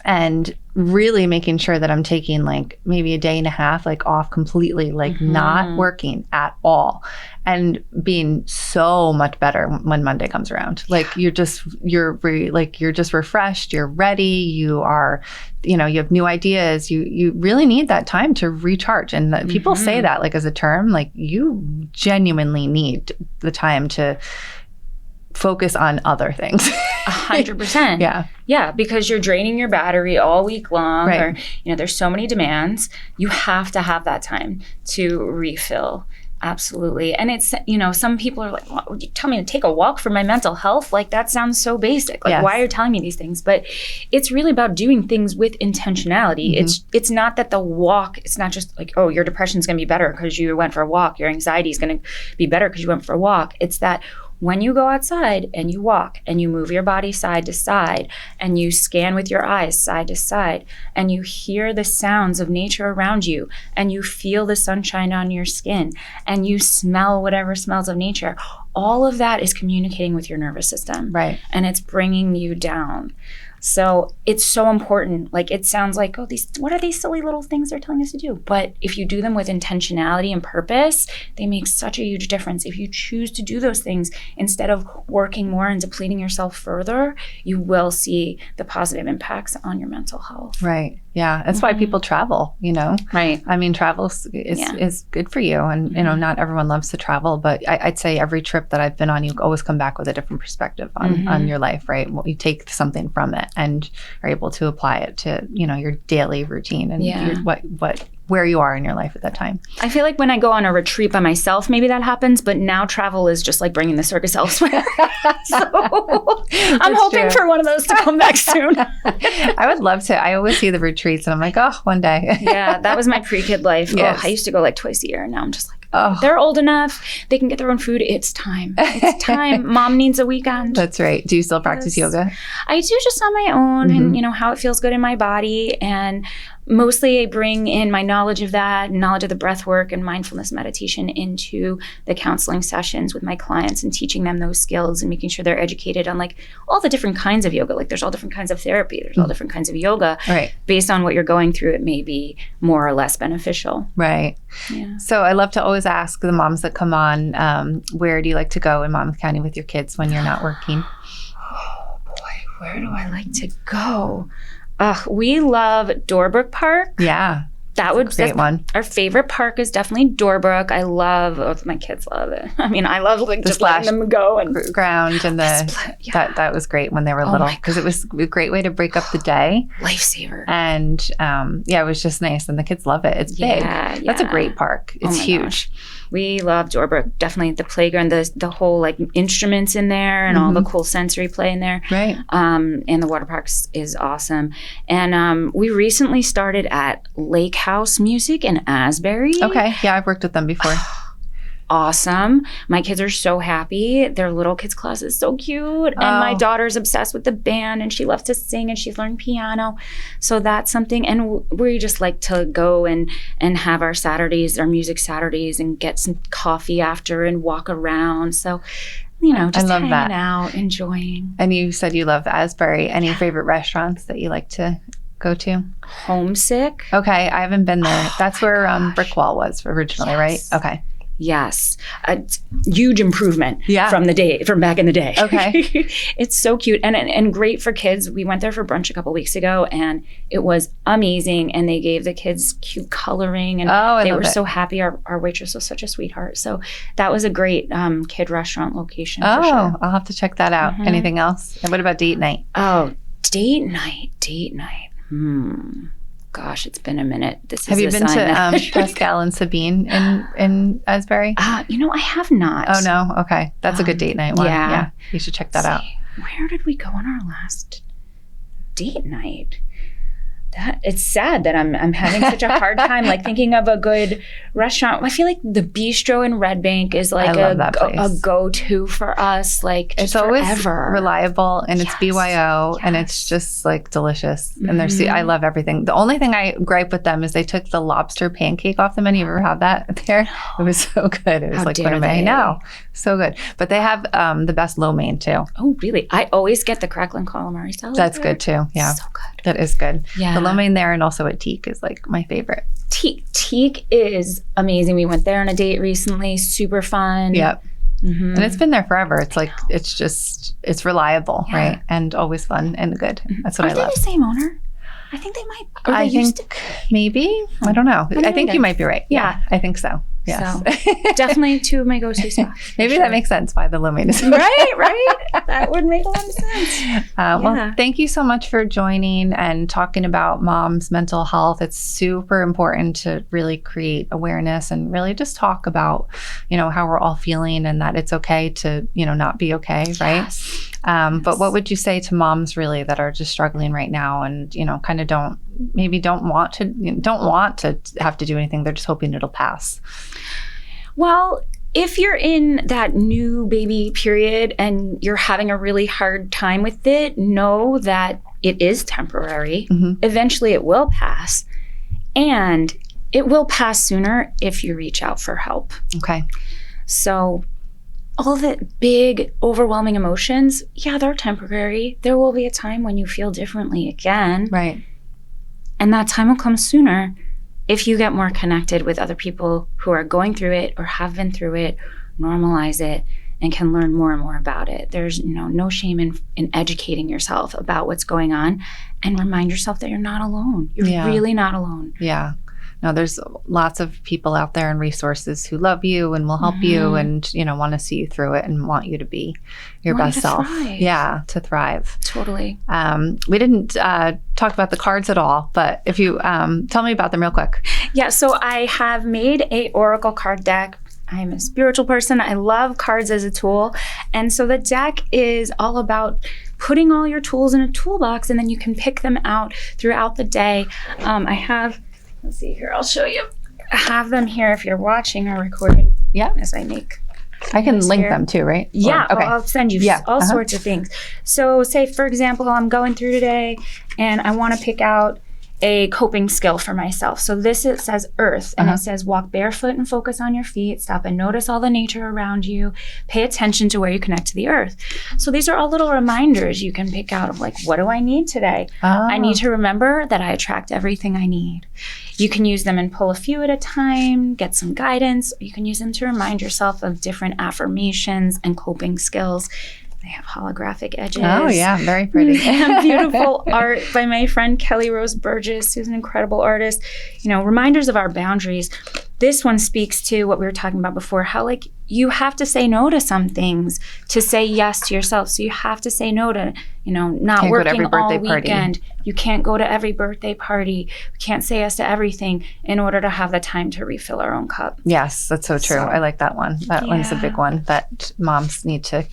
And really making sure that I'm taking like maybe a day and a half like off completely, like not working at all, and being so much better when Monday comes around. Like you're just refreshed, you're ready, you are, you have new ideas. You really need that time to recharge. And people say that like as a term, like you genuinely need the time to focus on other things. 100%. Yeah, because you're draining your battery all week long, or there's so many demands. You have to have that time to refill. Absolutely. And it's, some people are like, well, you tell me to take a walk for my mental health? Like that sounds so basic. Like why are you telling me these things? But it's really about doing things with intentionality. It's not that the walk, it's not just like, oh, your depression's going to be better because you went for a walk. Your anxiety is going to be better because you went for a walk. It's that when you go outside and you walk and you move your body side to side and you scan with your eyes side to side and you hear the sounds of nature around you and you feel the sunshine on your skin and you smell whatever smells of nature, all of that is communicating with your nervous system. Right. And it's bringing you down. So it's so important. Like it sounds like, oh, what are these silly little things they're telling us to do? But if you do them with intentionality and purpose, they make such a huge difference. If you choose to do those things instead of working more and depleting yourself further, you will see the positive impacts on your mental health. Right. Yeah. That's why people travel, Right. I mean, travel is good for you. And, not everyone loves to travel, but I'd say every trip that I've been on, you always come back with a different perspective on your life, right? Well, you take something from it and are able to apply it to, your daily routine and where you are in your life at that time. I feel like when I go on a retreat by myself, maybe that happens, but now travel is just like bringing the circus elsewhere. So I'm hoping for one of those to come back soon. I would love to. I always see the retreats and I'm like, oh, one day. Yeah, that was my pre-kid life. Yes. I used to go like twice a year, and now I'm just like, they're old enough. They can get their own food. It's time. It's time. Mom needs a weekend. That's right. Do you still practice yoga? I do, just on my own, and how it feels good in my body. And mostly I bring in my knowledge of that, knowledge of the breath work and mindfulness meditation into the counseling sessions with my clients, and teaching them those skills and making sure they're educated on like all the different kinds of yoga. Like there's all different kinds of therapy. There's all different kinds of yoga. Right. Based on what you're going through, it may be more or less beneficial. Right. Yeah. So I love to always ask the moms that come on, where do you like to go in Monmouth County with your kids when you're not working? Oh boy, where do I like to go? We love Doorbrook Park. Yeah. Great one. Our favorite park is definitely Doorbrook. My kids love it. I mean, I love like just letting them go and ground and that was great when they were little because it was a great way to break up the day. Lifesaver. And it was just nice and the kids love it. It's big. That's a great park. It's huge. Gosh. We love Doorbrook. Definitely the playground, the whole like instruments in there and all the cool sensory play in there. Right. And the water parks is awesome. And we recently started at Lake House Music in Asbury. Okay. Yeah, I've worked with them before. Awesome. My kids are so happy. Their little kids class is so cute. And my daughter's obsessed with the band and she loves to sing and she's learned piano. So that's something. And we just like to go and have our Saturdays, our music Saturdays, and get some coffee after and walk around. So, just hanging out, enjoying. And you said you love Asbury. Any favorite restaurants that you like to go to? Homesick. Okay. I haven't been there. That's where Brickwall was originally, right? Okay. Yes. A huge improvement from back in the day. Okay. It's so cute and great for kids. We went there for brunch a couple weeks ago and it was amazing. And they gave the kids cute coloring and they were so happy. Our waitress was such a sweetheart. So that was a great kid restaurant location. For sure. I'll have to check that out. Anything else? And what about date night? Oh, date night. Gosh, it's been a minute. Have you been to Pascal and Sabine in Asbury? I have not. Oh, no? Okay. That's a good date night one. Yeah. You should check that out. Where did we go on our last date night? It's sad that I'm having such a hard time like thinking of a good restaurant. I feel like the Bistro in Red Bank is like a go-to for us. Like it's always reliable and it's BYO and it's just like delicious. And I love everything. The only thing I gripe with them is they took the lobster pancake off the menu. You ever had that there? It was so good. It was what am I now? So good. But they have the best lo mein too. Oh, really? I always get the crackling calamari salad. That's good too. Yeah. So good. That is good. Yeah. The lo mein there and also at Teak is like my favorite. Teak is amazing. We went there on a date recently. Super fun. Yep. And it's been there forever. It's like, it's reliable, right? And always fun and good. That's what I love. Are they the same owner? I think they might. I think maybe. I don't know. I think you might be right. Yeah. I think so. Yes. So, definitely two of my go-to spots. Maybe that makes sense why the lo mein is right. That would make a lot of sense. Well, thank you so much for joining and talking about mom's mental health. It's super important to really create awareness and really just talk about, how we're all feeling and that it's okay to, not be okay, right? Yes. But what would you say to moms really that are just struggling right now and, kind of don't want to have to do anything. They're just hoping it'll pass. Well, if you're in that new baby period and you're having a really hard time with it, know that it is temporary. Eventually it will pass. And it will pass sooner if you reach out for help. Okay. So all the big, overwhelming emotions, they're temporary. There will be a time when you feel differently again. Right. And that time will come sooner if you get more connected with other people who are going through it or have been through it, normalize it, and can learn more and more about it. There's no shame in educating yourself about what's going on and remind yourself that you're not alone. You're really not alone. Yeah. No, there's lots of people out there and resources who love you and will help you and, want to see you through it and want you to be your best self. Thrive. Yeah, to thrive. Totally. We didn't talk about the cards at all, but if you tell me about them real quick. Yeah, so I have made a oracle card deck. I'm a spiritual person. I love cards as a tool. And so the deck is all about putting all your tools in a toolbox and then you can pick them out throughout the day. I have... Let's see here. I'll show you. I have them here if you're watching or recording. Yeah. As I make. I can link them too, right? Yeah. Okay. I'll send you all sorts of things. So say, for example, I'm going through today and I want to pick out a coping skill for myself. So it says earth and it says walk barefoot and focus on your feet, stop and notice all the nature around you, pay attention to where you connect to the earth. So these are all little reminders you can pick out of like, what do I need today? I need to remember that I attract everything I need. You can use them and pull a few at a time, get some guidance. You can use them to remind yourself of different affirmations and coping skills. They have holographic edges. Oh, yeah. Very pretty. And beautiful art by my friend Kelly Rose Burgess, who's an incredible artist. Reminders of our boundaries. This one speaks to what we were talking about before, how like you have to say no to some things to say yes to yourself. So you have to say no to, not can't working go to every birthday all weekend. Party. You can't go to every birthday party. You can't say yes to everything in order to have the time to refill our own cup. Yes, that's so true. I like that one. That one's a big one that moms need to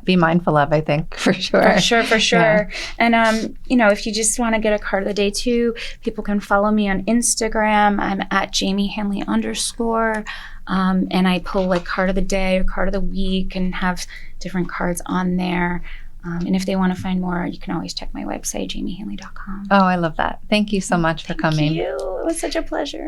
be mindful of, I think, for sure. For sure. Yeah. And, if you just want to get a card of the day too, people can follow me on Instagram. I'm at Jamie Hanley _. And I pull like card of the day or card of the week and have different cards on there. And if they want to find more, you can always check my website, jamiehanley.com. Oh, I love that. Thank you so much for coming. Thank you. It was such a pleasure.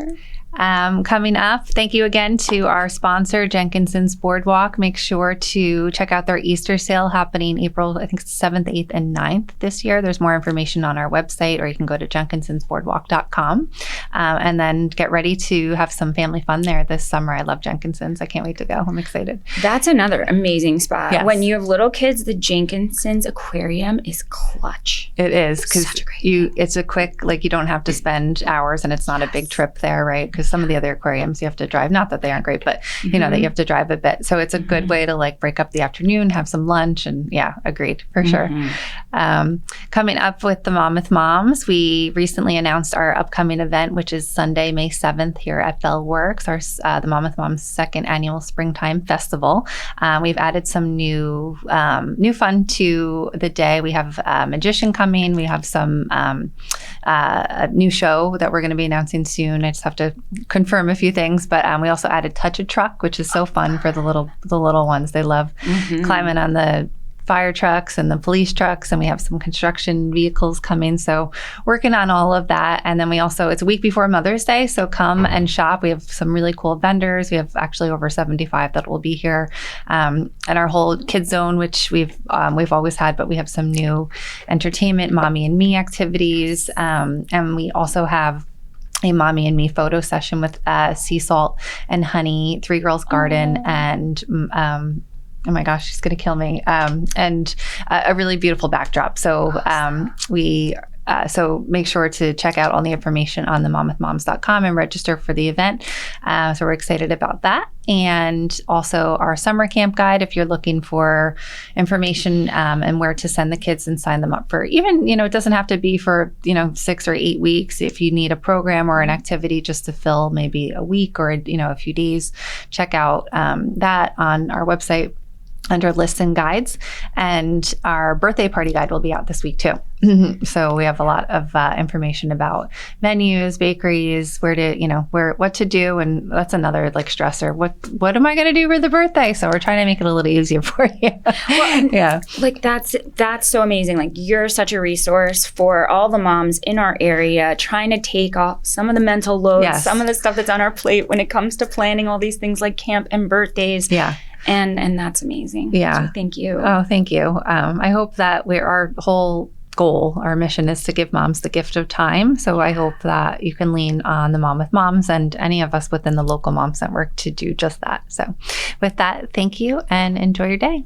Coming up, thank you again to our sponsor, Jenkinson's Boardwalk. Make sure to check out their Easter sale happening April, I think it's 7th, 8th, and 9th this year. There's more information on our website, or you can go to jenkinsonsboardwalk.com. And then get ready to have some family fun there this summer. I love Jenkinson's. I can't wait to go. I'm excited. That's another amazing spot. Yes. When you have little kids, the Jenkinson's aquarium is clutch. It is, because it's a quick, like you don't have to spend hours, and it's not a big trip there, right? Because some of the other aquariums you have to drive, not that they aren't great, but that you have to drive a bit. So it's a good way to like break up the afternoon, have some lunch, and agreed for sure. Coming up with the Monmouth Moms, we recently announced our upcoming event, which is Sunday, May 7th here at Bell Works, the Monmouth Moms second annual Springtime Festival. We've added some new fun to the day. We have a magician coming. We have some a new show that we're going to be announcing soon. I just have to confirm a few things, but we also added Touch a Truck, which is so fun for the little ones. They love climbing on the fire trucks and the police trucks, and we have some construction vehicles coming. So working on all of that. And then we also, it's a week before Mother's Day, so come and shop. We have some really cool vendors. We have actually over 75 that will be here. And our whole kids zone, which we've always had, but we have some new entertainment, Mommy and Me activities. And we also have a Mommy and Me photo session with Sea Salt and Honey, Three Girls Garden, and oh my gosh, she's going to kill me. And a really beautiful backdrop. So so make sure to check out all the information on the monmouthmoms.com and register for the event. So we're excited about that. And also our summer camp guide, if you're looking for information and where to send the kids and sign them up for even, it doesn't have to be for, 6 or 8 weeks. If you need a program or an activity just to fill maybe a week or, a few days, check out that on our website under lists and guides. And our birthday party guide will be out this week too. So we have a lot of information about venues, bakeries, what to do. And that's another like stressor. What am I going to do for the birthday? So we're trying to make it a little easier for you. Well, like that's so amazing. Like you're such a resource for all the moms in our area, trying to take off some of the mental load, some of the stuff that's on our plate when it comes to planning all these things like camp and birthdays. Yeah. And that's amazing. Yeah. So thank you. Oh, thank you. I hope that our whole goal, our mission is to give moms the gift of time. So I hope that you can lean on the Monmouth Moms and any of us within the local Moms Network to do just that. So with that, thank you and enjoy your day.